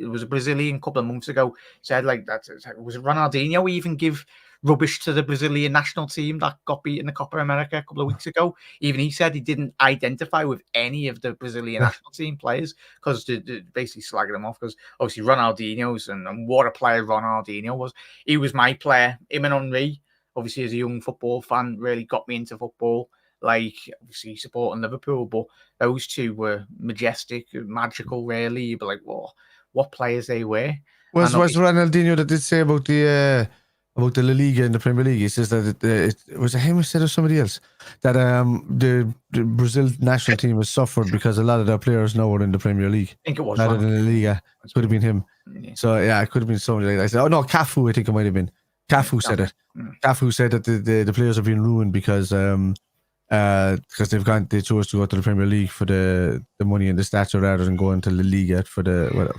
was a Brazilian couple of months ago. Said like that. Was it Ronaldinho even give rubbish to the Brazilian national team that got beat in the Copa America a couple of weeks ago? Even he said he didn't identify with any of the Brazilian national team players because they basically slagging them off. Because obviously Ronaldinho's and what a player Ronaldinho was. He was my player. Him and Henry, obviously as a young football fan, really got me into football. Like obviously supporting Liverpool, but those two were majestic, magical. Really, you'd be like, "Whoa, what players they were!" Was Ronaldinho that did say about the La Liga and the Premier League? He says that it was him who said or somebody else that the Brazil national team has suffered because a lot of their players now are in the Premier League. I think it was rather than the Liga. It could have been him. Yeah. So yeah, it could have been somebody like that. I said, oh no, Cafu. I think it might have been Cafu said it. Cafu said that the players have been ruined because they chose to go to the Premier League for the money and the stature rather than going to the Liga for the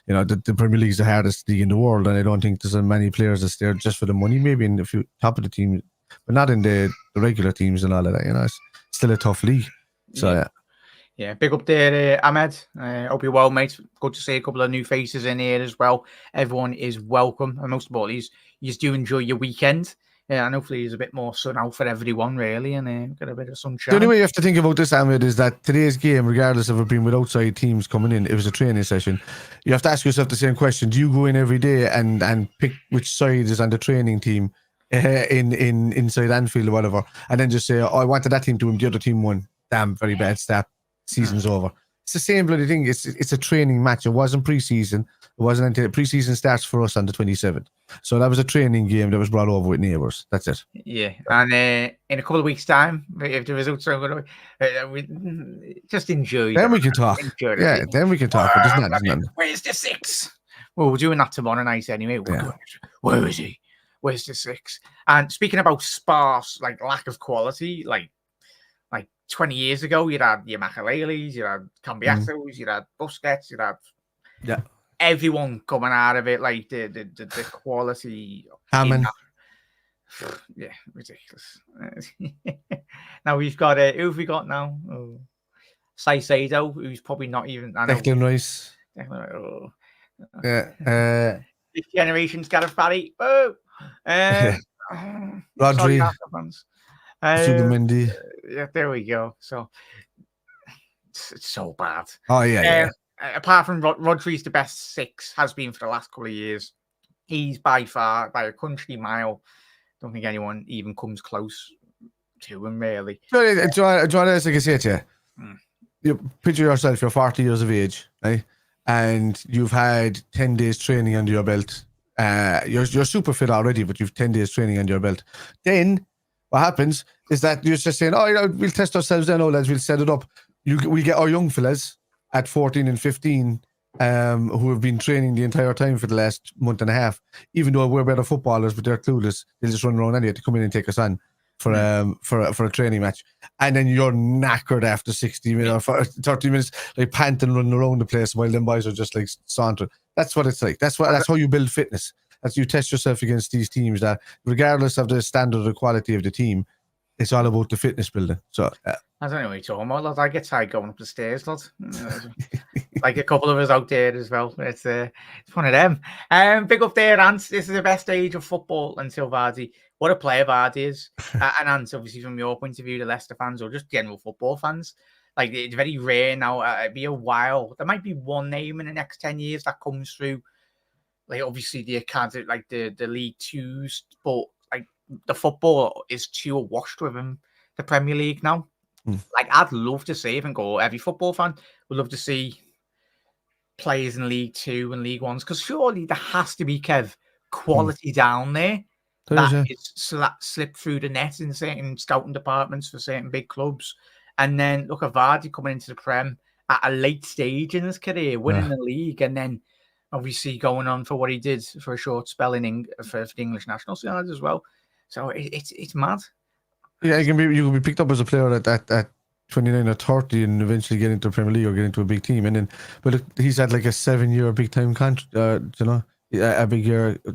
the Premier League is the hardest league in the world, and I don't think there's many players that's there just for the money. Maybe in a few top of the teams, but not in the regular teams and all of that. It's still a tough league. So yeah, big up there, Ahmed. Hope you're well, mate. Good to see a couple of new faces in here as well. Everyone is welcome, and most of all, you do enjoy your weekend. And hopefully there's a bit more sun out for everyone, really, and get a bit of sunshine. The only way you have to think about this, Ahmed, is that today's game, regardless of it being with outside teams coming in, it was a training session. You have to ask yourself the same question. Do you go in every day and pick which side is on the training team in inside Anfield or whatever, and then just say, oh, I wanted that team to win, the other team won. Damn, very bad stat. Season's over. It's the same bloody thing. It's a training match. It wasn't pre-season. It wasn't until pre-season starts for us on the 27th. So that was a training game that was brought over with neighbours. That's it. Yeah, and in a couple of weeks' time, if the results are going to just enjoy. Then we can talk. Then we can talk. But there's nothing. Where's the 6? Well, we're doing that tomorrow night anyway. Where is he? Where's the 6? And speaking about sparse, like lack of quality, like 20 years ago, you'd had your Makaleles, you had Cambiasos, you had Busquets, you had everyone coming out of it, like the quality. Hammond. Yeah, ridiculous. Now we've got who have we got now? Oh. Saicedo, who's probably not even. Declan Rice. Oh. Yeah. This generation's got a fatty. Oh. Rodri. Subimendi. Yeah, there we go. So it's so bad. Oh yeah. Apart from Rodri's the best 6 has been for the last couple of years. He's by far, by a country mile. Don't think anyone even comes close to him, really. Do you want to say to you? You picture yourself, you're 40 years of age, right? And you've had 10 days training under your belt. You're super fit already, but you've 10 days training under your belt. Then what happens is that you're just saying, we'll test ourselves then, lads, we'll set it up. We get our young fellas at 14 and 15 who have been training the entire time for the last month and a half, even though we're better footballers, but they're clueless. They'll just run around anyway to come in and take us on for a training match. And then you're knackered after 60 minutes or 30 minutes, like panting, running around the place while them boys are just like sauntering. That's what it's like. That's how you build fitness. That's you test yourself against these teams that, regardless of the standard or quality of the team, it's all about the fitness building. So I don't know what you're talking about, lad. I get tired going up the stairs, lad. Like a couple of us out there as well. It's one of them. Big up there, Ant. This is the best age of football until Vardy. What a player Vardy is. And Ant, obviously, from your point of view, the Leicester fans or just general football fans, like it's very rare now. It'd be a while. There might be one name in the next 10 years that comes through. Like obviously the academy, like the League Twos, but like the football is too washed within the Premier League now. Like I'd love to see, and go, every football fan would love to see players in League Two and League Ones, because surely there has to be, Kev, quality down there that is slipped through the net in certain scouting departments for certain big clubs. And then look at Vardy coming into the Prem at a late stage in his career, winning the league, and then obviously going on for what he did for a short spell for the English national side as well. So it's mad. Yeah, you can be picked up as a player at 29 or 30 and eventually get into the Premier League or get into a big team. And then, but he's had like a 7-year big time a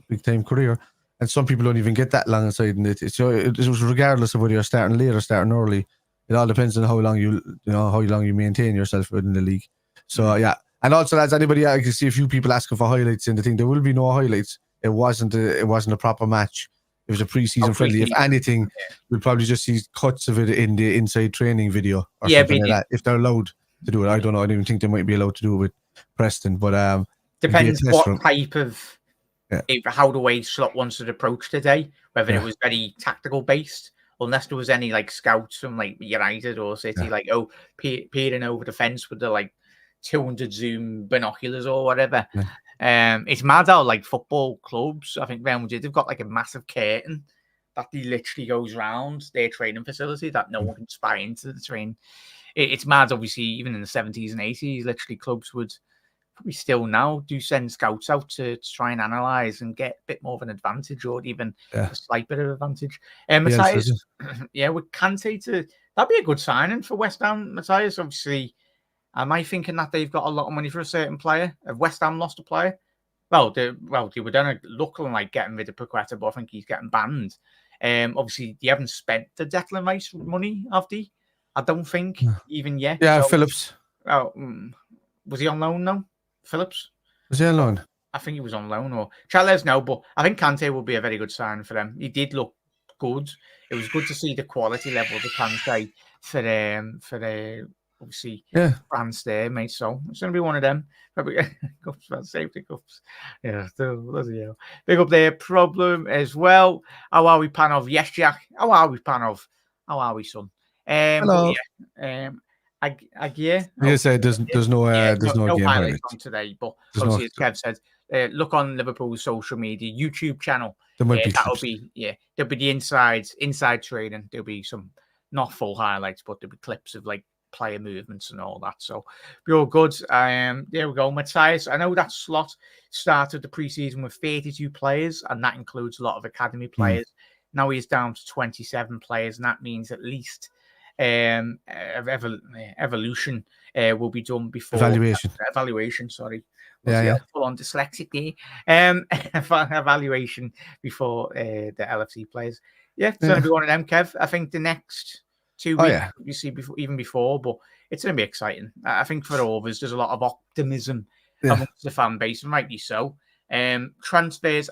big time career. And some people don't even get that long inside. And it was regardless of whether you're starting late or starting early. It all depends on how long you maintain yourself within the league. So yeah. And also, as anybody, I can see a few people asking for highlights in the thing. There will be no highlights. It wasn't a proper match. It was a preseason friendly. If anything, we'll probably just see cuts of it in the inside training video or something like that. If they're allowed to do it, I don't know. I don't even think they might be allowed to do it with Preston. But depends what type of how the way Slot wants to approach today. Whether it was very tactical based, unless there was any like scouts from like United or City, like peering over the fence with the like 200 zoom binoculars or whatever. It's mad how like football clubs, I think Real Madrid, they've got like a massive curtain that literally goes around their training facility that no one can spy into the train. It's mad, obviously, even in the 70s and 80s, literally clubs would probably still now do send scouts out to try and analyse and get a bit more of an advantage, or even a slight bit of advantage. Matthias, with Kante that'd be a good signing for West Ham, Matthias, obviously. Am I thinking that they've got a lot of money for a certain player? Have West Ham lost a player? They were done looking like getting rid of Paqueta, but I think he's getting banned. Obviously, they haven't spent the Declan Rice money, have they? I don't think even yet. Yeah, so, Phillips. Was he on loan now? Phillips? Was he on loan? I think he was on loan, or Charles no, but I think Kante will be a very good sign for them. He did look good. It was good to see the quality level of the Kante for the obviously France there, mate. So it's going to be one of them. Probably cups, safety cups. Yeah, big up there. Problem as well. How are we, Panov? Yes, Jack. How are we, Panov? How are we, son? Hello. You said there's no game highlights on today, but obviously, as Kev said, look on Liverpool's social media, YouTube channel. There might be there'll be the inside training. There'll be some not full highlights, but there'll be clips of like player movements and all that. So be all good. There we go, Matthias. I know that Slot started the preseason with 32 players, and that includes a lot of academy players. Now he's down to 27 players, and that means at least evolution will be done before evaluation. Sorry, full on dyslexic there. Evaluation before the LFC players. It's going to be one of them, Kev. I think the next 2 weeks, you see, before, but it's going to be exciting. I think for all of us, there's a lot of optimism amongst the fan base, and rightly so. Transfers,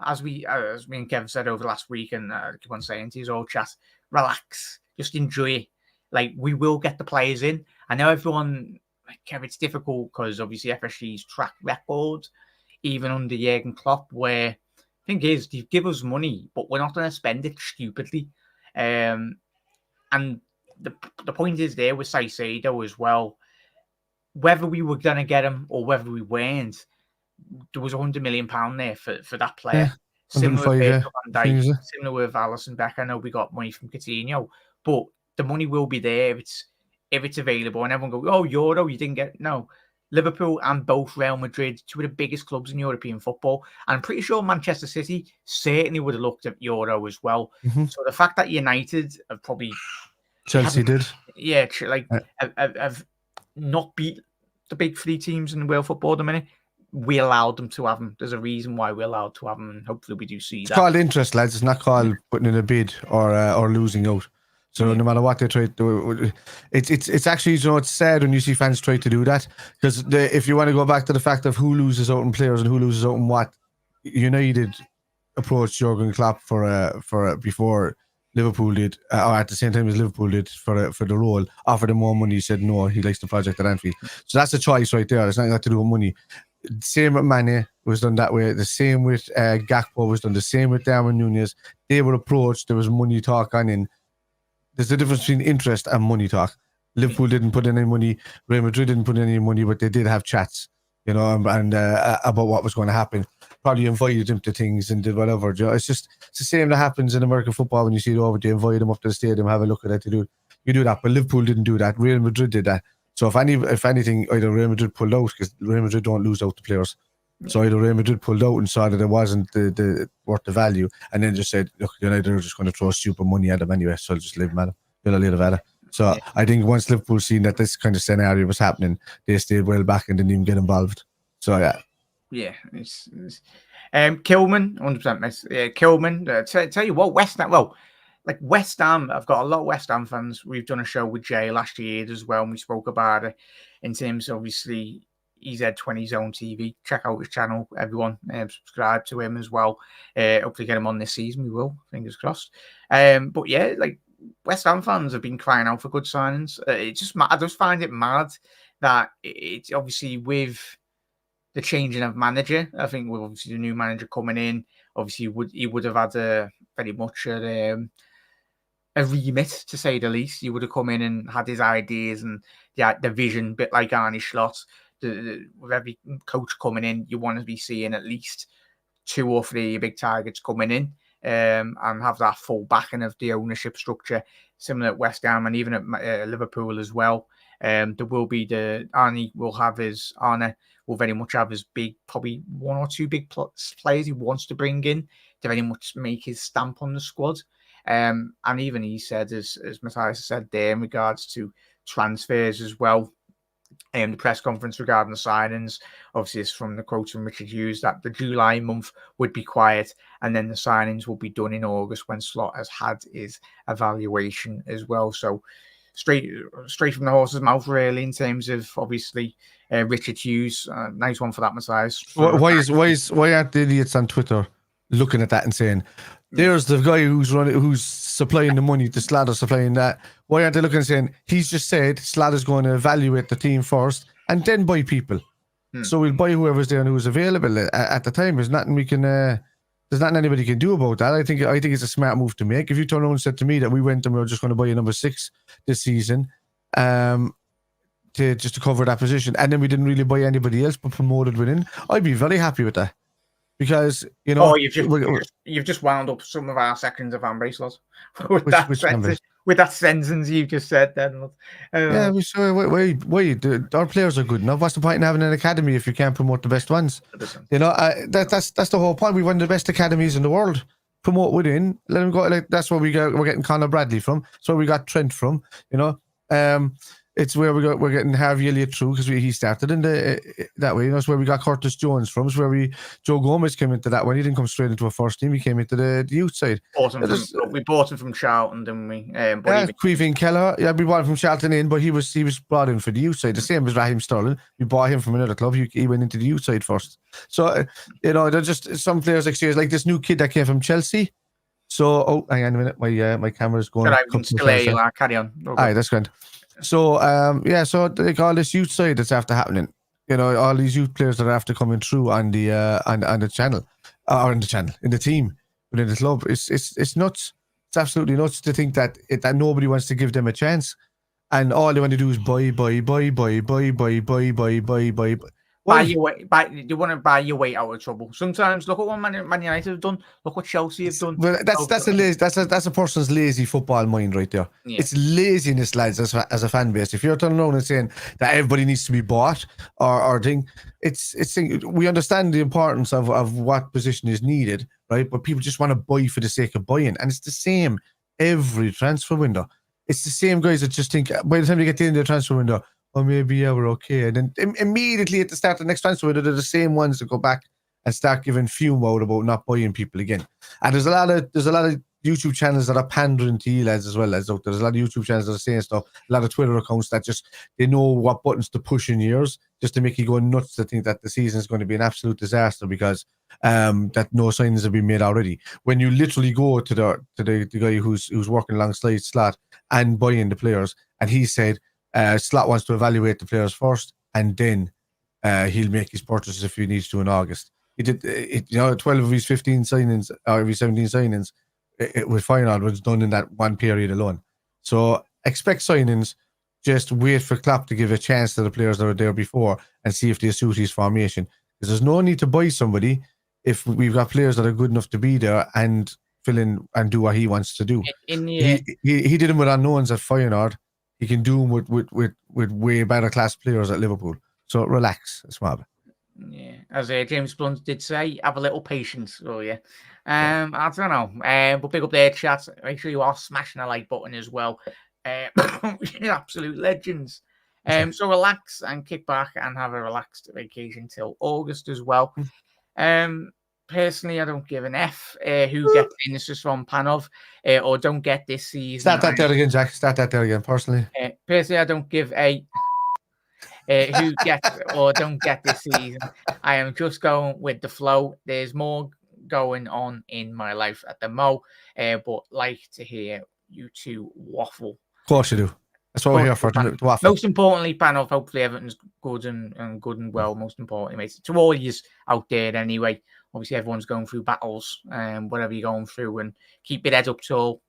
as me and Kevin said over the last week, and I keep on saying to his old chat, relax, just enjoy. Like, we will get the players in. I know everyone, like, Kev, it's difficult because obviously FSG's track record, even under Jurgen Klopp, where the thing is, they give us money, but we're not going to spend it stupidly. And the point is there with Caicedo as well, whether we were going to get him or whether we weren't, there was £100 million there for that player. Similar with Van Dijk, similar with Alisson Becker. I know we got money from Coutinho, but the money will be there if it's available. And everyone goes, "Oh, Yoro, you didn't get no." Liverpool and both Real Madrid, two of the biggest clubs in European football. And I'm pretty sure Manchester City certainly would have looked at Yoro as well. So the fact that United have probably Chelsea did. Yeah, have not beat the big three teams in world football at the minute. We allowed them to have them. There's a reason why we're allowed to have them, and hopefully we do see that. It's called interest, lads. It's not called putting in a bid or losing out. So no matter what they try to do, it's actually, it's sad when you see fans try to do that, because if you want to go back to the fact of who loses out in players and who loses out in what, United approached Jurgen Klopp for before Liverpool did, or at the same time as Liverpool did for the role, offered him more money. He said no, he likes the project at Anfield. So that's a choice right there. It's not got to do with money. Same with Mane was done that way. The same with Gakpo was done. The same with Darwin Núñez. They were approached. There was money talk on in. There's a difference between interest and money talk. Liverpool didn't put in any money. Real Madrid didn't put in any money, but they did have chats, and about what was going to happen. Probably invited them to things and did whatever. It's the same that happens in American football when you see it over. They invite them up to the stadium, have a look at it. You do that, but Liverpool didn't do that. Real Madrid did that. So if anything, either Real Madrid pulled out, because Real Madrid don't lose out the players. So either Real Madrid pulled out and saw that it wasn't the worth the value, and then just said, look, United are just going to throw stupid money at them anyway, so I'll just leave them at them. So I think once Liverpool seen that this kind of scenario was happening, they stayed well back and didn't even get involved. So yeah, it's Kilman, 100% miss. Yeah, Kilman. Tell you what, West Ham. Well, like West Ham, I've got a lot of West Ham fans. We've done a show with Jay last year as well, and we spoke about it in terms of, obviously, he's had 20 Zone TV. Check out his channel, everyone. Subscribe to him as well. Hopefully get him on this season. We will, fingers crossed. But yeah, like West Ham fans have been crying out for good signings. I just find it mad that it's obviously with the changing of manager. I think with obviously the new manager coming in, obviously he would have had very much a remit, to say the least. He would have come in and had his ideas and the vision, a bit like Arne Slot. With every coach coming in, you want to be seeing at least 2 or 3 big targets coming in, and have that full backing of the ownership structure, similar at West Ham and even at Liverpool as well. There will be Arne will very much have his probably 1 or 2 big players he wants to bring in to very much make his stamp on the squad. And even he said, as Matthias said there, in regards to transfers as well, the press conference regarding the signings, obviously it's from the quote from Richard Hughes that the July month would be quiet, and then the signings will be done in August when Slot has had his evaluation as well. So straight from the horse's mouth, really, in terms of obviously Richard Hughes. Nice one for that, Matthias. Why aren't the idiots on Twitter looking at that and saying, there's the guy who's supplying the money to Slater, supplying that? Why aren't they looking and saying, he's just said Slater's going to evaluate the team first and then buy people? So we'll buy whoever's there and who's available at the time. There's nothing anybody can do about that. I think it's a smart move to make. If you turn around and said to me that we went and we were just going to buy a number 6 this season, to cover that position, and then we didn't really buy anybody else but promoted within, I'd be very happy with that. Because, you've just wound up some of our sections of fan base, lads. With that sentence you just said then. Our players are good enough. What's the point in having an academy if you can't promote the best ones? That's the whole point. We won the best academies in the world. Promote within, let them go. That's where we're getting Conor Bradley from. That's where we got Trent from. It's where we're getting Harvey Elliott through, because he started in that way. That's where we got Curtis Jones from. It's where Joe Gomez came into that one. He didn't come straight into a first team. He came into the youth side. We bought him from Charlton, didn't we? Queeveen Keller. Yeah, we bought him from Charlton in, but he was brought in for the youth side. The same as Raheem Sterling. We bought him from another club. He went into the youth side first. So they're just some players like this new kid that came from Chelsea. So hang on a minute, my camera's going. Carry on. Aye, that's good. So so like all this youth side that's after happening, all these youth players that are after coming through on the channel, or in the team within the club, it's nuts. It's absolutely nuts to think that nobody wants to give them a chance, and all they want to do is buy. you want to buy your way out of trouble. Sometimes look at what Man United have done. Look what Chelsea have done. Well, that's a person's lazy football mind right there. Yeah. It's laziness, lads, as a fan base. If you're turning around and saying that everybody needs to be bought or thing, we understand the importance of what position is needed, right? But people just want to buy for the sake of buying, and it's the same every transfer window. It's the same guys that just think by the time they get to the end of the transfer window, oh, maybe we're okay, and then immediately at the start of the next transfer window, they're the same ones that go back and start giving fume out about not buying people again. And there's a lot of YouTube channels that are pandering to you lads as well as out there. There's a lot of YouTube channels that are saying stuff, a lot of Twitter accounts that just they know what buttons to push in yours just to make you go nuts to think that the season is going to be an absolute disaster because that no signings have been made already. When you literally go to the guy who's working alongside Slot and buying the players, and he said Slot wants to evaluate the players first, and then he'll make his purchases if he needs to in August. He did, 12 of his 15 signings, or of his 17 signings with Feyenoord was done in that one period alone. So expect signings. Just wait for Klopp to give a chance to the players that were there before and see if they suit his formation. Because there's no need to buy somebody if we've got players that are good enough to be there and fill in and do what he wants to do. He did them with unknowns at Feyenoord. He can do them with way better class players at Liverpool. So relax, Swab. Yeah, as James Blunt did say, have a little patience, will you? I don't know. But pick up their chat. Make sure you are smashing the like button as well. You're absolute legends. So relax and kick back and have a relaxed vacation till August as well. Personally, I don't give an F who gets in. This is from Panov or don't get this season. Start that there again, Jack. Start that there again, personally. Personally, I don't give a who gets or don't get this season. I am just going with the flow. There's more going on in my life at the mo, but like to hear you two waffle. Of course you do. That's what we're here for, to waffle. Most importantly, Panov, hopefully everything's good and good and well, most importantly, mate. To all yous out there anyway, obviously everyone's going through battles, whatever you're going through, and keep your head up tall.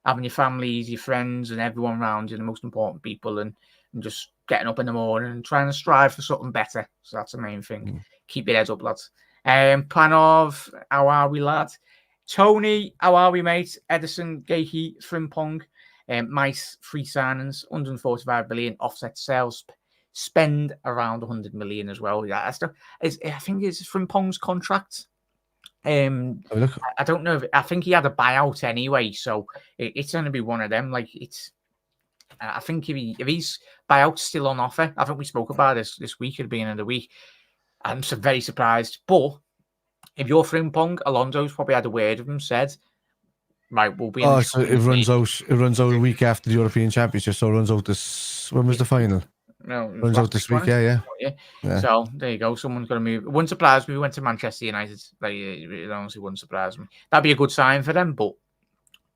Having your families, your friends, and everyone around you, the most important people, and just getting up in the morning and trying to strive for something better. So that's the main thing. Keep your heads up, lads. Panov, how are we, lad? Tony, how are we, mate? Edison, Gehi, Frimpong, Mice, free signings, 145 billion, offset sales, spend around 100 million as well. Yeah, I think it's Frimpong's contract. I don't know. I think he had a buyout anyway, so it's going to be one of them. Like I think if his buyout's still on offer, I think we spoke about this week at the beginning of the week. I'm very surprised. But if you're Frimpong, Alonso's probably had a word with him, said, right, we'll be. So it runs out. It runs out a week after the European Championship. So it runs out this. When was the final? No, it runs out this week. Yeah. So there you go. Someone's going to move. It wouldn't surprise me. We went to Manchester United. Like, it honestly wouldn't surprise me. That'd be a good sign for them, but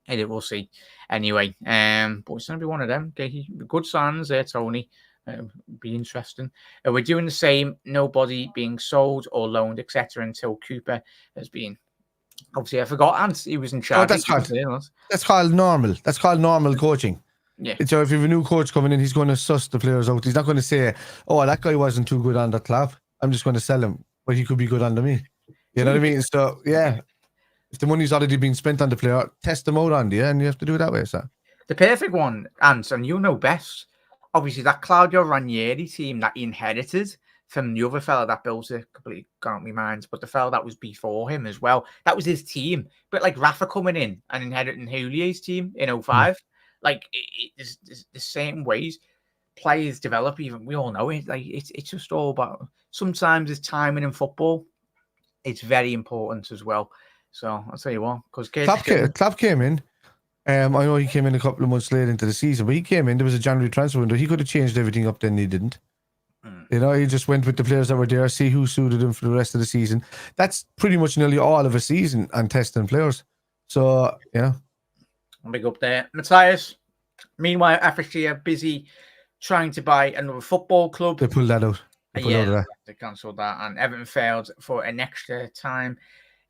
we'll see. Anyway, but it's going to be one of them. Okay, good signs there, Tony. Be interesting. We're doing the same. Nobody being sold or loaned, etc. Until Cooper has been. Obviously, I forgot. And he was in charge. That's called normal. That's called normal coaching. Yeah. So if you have a new coach coming in, he's going to suss the players out. He's not going to say, "Oh, that guy wasn't too good on the club. I'm just going to sell him, but he could be good under me." You know what I mean? So yeah, if the money's already been spent on the player, test them out on you, and you have to do it that way. So the perfect one, Ant, and you know best. Obviously, that Claudio Ranieri team that he inherited from the other fella that built it, completely gone my mind, but the fella that was before him as well, that was his team. But like Rafa coming in and inheriting Julier's team in 05, like it's the same ways players develop. Even we all know it. Like it's just all about. Sometimes it's timing in football. It's very important as well. So I'll tell you what, because Klopp came in. I know he came in a couple of months later into the season, but he came in. There was a January transfer window. He could have changed everything up, then he didn't. You know, he just went with the players that were there, see who suited him for the rest of the season. That's pretty much nearly all of a season and testing players. So, yeah. Big up there. Matthias, meanwhile, FSG are busy trying to buy another football club. They pulled that out. They cancelled that, and Everton failed for an extra time.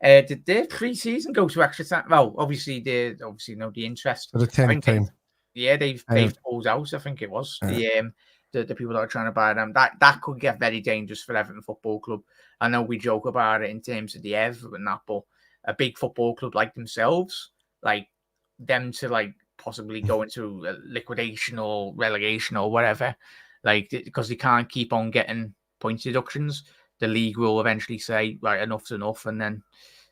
Did their pre-season go to extra time? Well, obviously they know the interest. For the 10th time. They've pulled out. I think it was. the people that are trying to buy them. That could get very dangerous for Everton Football Club. I know we joke about it in terms of the Everton and that, but a big football club like themselves, like them to like possibly go into liquidation or relegation or whatever, like because they can't keep on getting point deductions. The league will eventually say, right, enough's enough, and then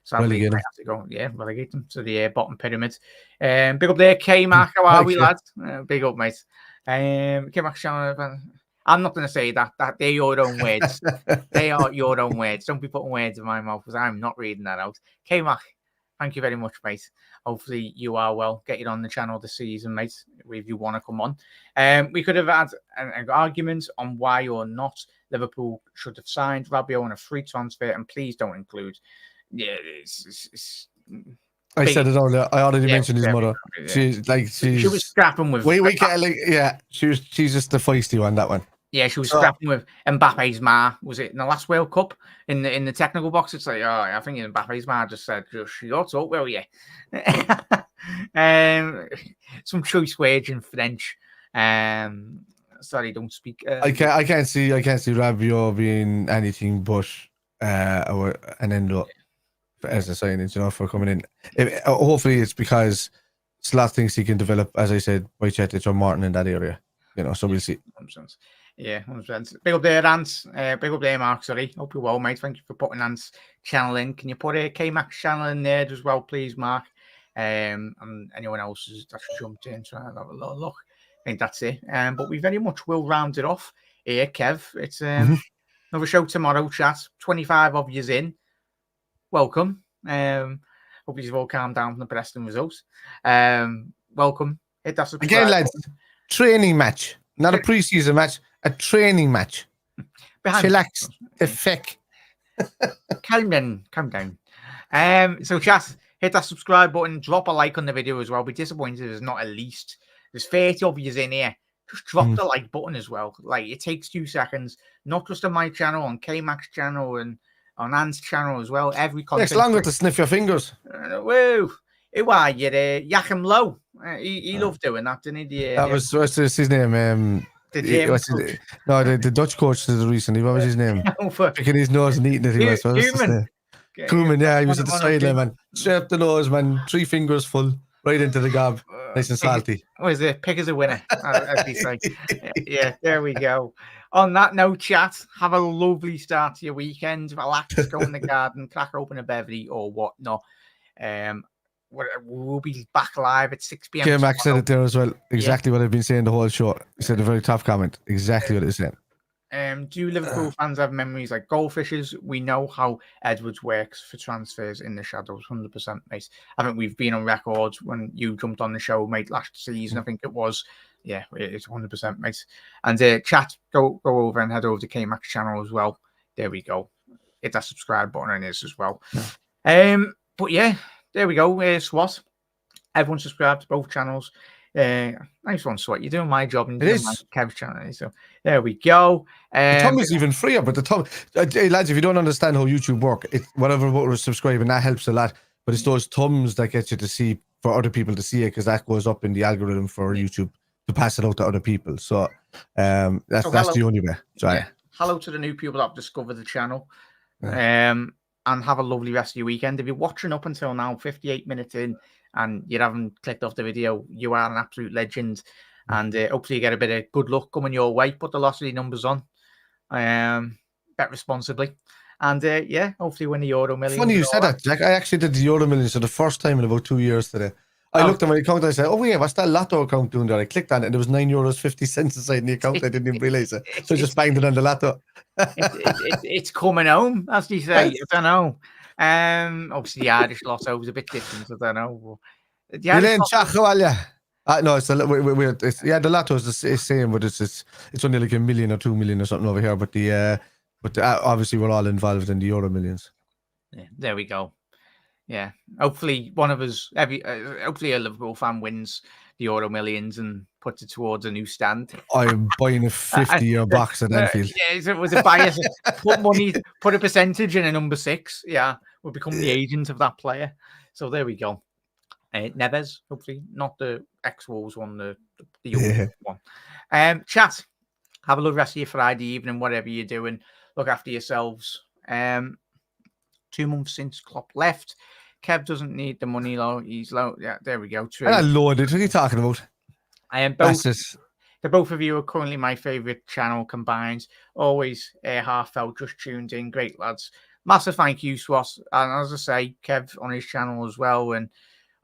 sadly they have to go, relegate them to the bottom pyramid. Big up there, K-Mac. How are we, lads? Big up, mate. K-Mac, I'm not going to say that. They're your own words. They are your own words. Don't be putting words in my mouth because I'm not reading that out. K-Mac, thank you very much, mate. Hopefully you are well. Get you on the channel this season, mate, if you want to come on. We could have had an argument on why or not Liverpool should have signed Rabiot on a free transfer, and please don't include. I said it earlier. I already mentioned his mother. She was scrapping with. She's just the feisty one. That one. Yeah, she was scrapping with Mbappe's ma. Was it in the last World Cup in the technical box? It's like, I think Mbappe's ma just said, "Shut up, will you?" Some choice words in French. Sorry, don't speak. I can't see Rabiot being anything but an end up as a signing, for coming in. Hopefully, it's because Slot thinks he can develop, as I said, by Chetic or Martin in that area. So we'll see. 100%. Yeah, 100%. Big up there, Ant. Big up there, Mark. Sorry. Hope you're well, mate. Thank you for putting Ant's channel in. Can you put a K-Max channel in there as well, please, Mark? And anyone else that's jumped in, so I'll have a little look. I think that's it. But we very much will round it off here, Kev. It's another show tomorrow, chat. 25 of yous in. Welcome. Hope you've all calmed down from the Preston results. Welcome. Hit that subscribe again, lads. Training match, not a preseason match. A training match. Chillax. The feck. Calm down. So, chat, hit that subscribe button. Drop a like on the video as well. Be disappointed if there's not at least. There's 30 of you in here. Just drop the like button as well. Like, it takes 2 seconds. Not just on my channel, on K-Mac's channel and on Ant's channel as well. Every content. Takes longer to sniff your fingers. Woo! Why you yak him low? He loved doing that, didn't he? What's his name? The Dutch coach did it recently. What was his name? Picking his nose and eating it. Koeman, yeah, he was at the sideline, man. Straight up the nose, man. 3 fingers full, right into the gob. Nice and salty. What is it? Pick as a winner, as he say. Yeah, there we go. On that note, chat, have a lovely start to your weekend. Relax, go in the garden, crack open a beverly or whatnot. We'll be back live at 6 p.m. Yeah, Max said it there as well. Exactly what I've been saying the whole show. He said a very tough comment. Exactly what he said. Do Liverpool fans have memories like goldfishes? We know how Edwards works for transfers in the shadows, 100%, mate. I think we've been on record when you jumped on the show, mate, last season, I think it was. Yeah, it's 100%, mate. And chat, go over and head over to K-Max channel as well. There we go. Hit that subscribe button on this as well. But yeah, there we go. SWAT. Everyone subscribe to both channels. Nice one, SWAT. You're doing my job and doing my Kev's channel. So there we go. The thumb is even freer, but the thumb, hey, lads, if you don't understand how YouTube work, whatever we're subscribing, that helps a lot. But it's those thumbs that get you to see, for other people to see it, because that goes up in the algorithm for YouTube to pass it out to other people. So that's the only way. Hello to the new people that have discovered the channel. And have a lovely rest of your weekend. If you're watching up until now, 58 minutes in, and you haven't clicked off the video, you are an absolute legend. And hopefully you get a bit of good luck coming your way. Put the lottery numbers on. Bet responsibly. And hopefully win the Yoro Millions. Funny you said that, Jack. I actually did the Yoro Millions for the first time in about 2 years today. I looked at my account and I said, oh, yeah, what's that Lotto account doing there? I clicked on it and there was €9.50 inside in the account. I didn't even realize it. So I just banged it on the Lotto. It's coming home, as they say. I don't know. Obviously, the Irish Lotto was a bit different. I don't know. The Lotto is the same, but it's only like 1 million or 2 million or something over here. But obviously, we're all involved in the Euro Millions. Yeah, there we go. Yeah, hopefully one of us, hopefully a Liverpool fan wins the Euro Millions and puts it towards a new stand. I'm buying a 50-year box at Anfield. Yeah, it was a bias. Put a percentage in a number 6. Yeah, we'll become the agent of that player. So there we go. Neves, hopefully not the ex-Wolves one, the young one. Chat. Have a lovely rest of your Friday evening, whatever you're doing. Look after yourselves. 2 months since Klopp left. Kev doesn't need the money, though. He's low. Yeah, there we go. True. And I loaded. What are you talking about? I am That's both. it. The both of you are currently my favourite channel combined. Always heartfelt, just tuned in. Great lads. Massive thank you to us. And as I say, Kev on his channel as well. And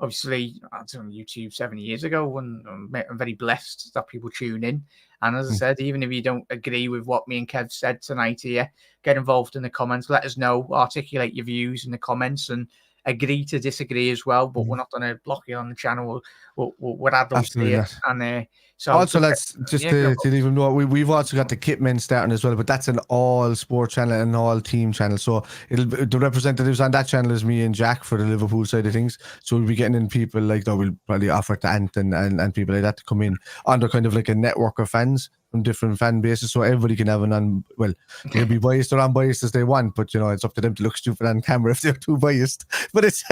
obviously, I was on YouTube 7 years ago, and I'm very blessed that people tune in. And as I said, even if you don't agree with what me and Kev said tonight here, get involved in the comments. Let us know. Articulate your views in the comments and agree to disagree as well. But we're not going to block you on the channel. We're adults Absolutely here. not. And so Also, let's just to even know, we've also got the Kitmen starting as well, but that's an all sport channel and all team channel. So the representatives on that channel is me and Jack for the Liverpool side of things. So we'll be getting in people like that. We'll probably offer to Ant and people like that to come in under kind of like a network of fans from different fan bases, so everybody can have they can be biased or unbiased as they want, but it's up to them to look stupid on camera if they're too biased. But it's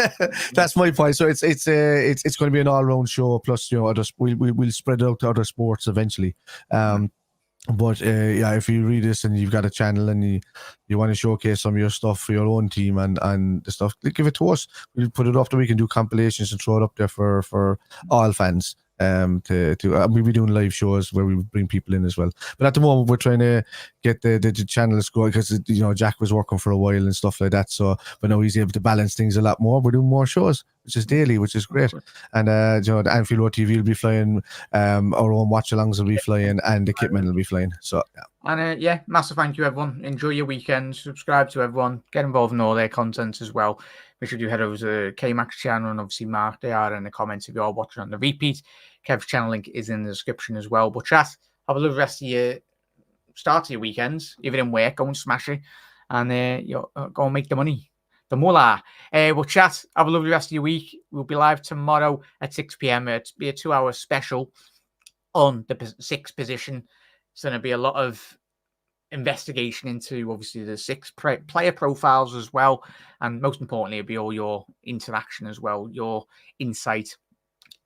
that's my point. So it's going to be an all-round show. Plus, we'll spread it out to other sports eventually. But if you read this and you've got a channel and you want to showcase some of your stuff for your own team and the stuff, give it to us. We'll put it up there. We can do compilations and throw it up there for all fans. We'll be doing live shows where we bring people in as well. But at the moment, we're trying to get the channels going because Jack was working for a while and stuff like that. So, but now he's able to balance things a lot more. We're doing more shows, which is daily, which is great. And the Anfield Road TV will be flying. Our own watch-alongs will be flying, and the Kitmen will be flying. So yeah. And massive thank you, everyone. Enjoy your weekend. Subscribe to everyone. Get involved in all their content as well. Make sure you head over to K-Max channel and obviously mark they are in the comments if you are watching on the repeat. Kev's channel link is in the description as well. But chat, have a lovely rest of your start of your weekends. If you're in work, go and smash it. And go and make the money. The mullah. But chat, have a lovely rest of your week. We'll be live tomorrow at 6 p.m. It'll be a 2-hour special on the sixth position. It's going to be a lot of investigation into obviously the 6 player profiles as well, and most importantly it'll be all your interaction as well, your insight.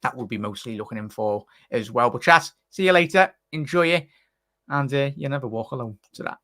That we'll be mostly looking in for as well. But chat, see you later, enjoy it, and you never walk alone. To that.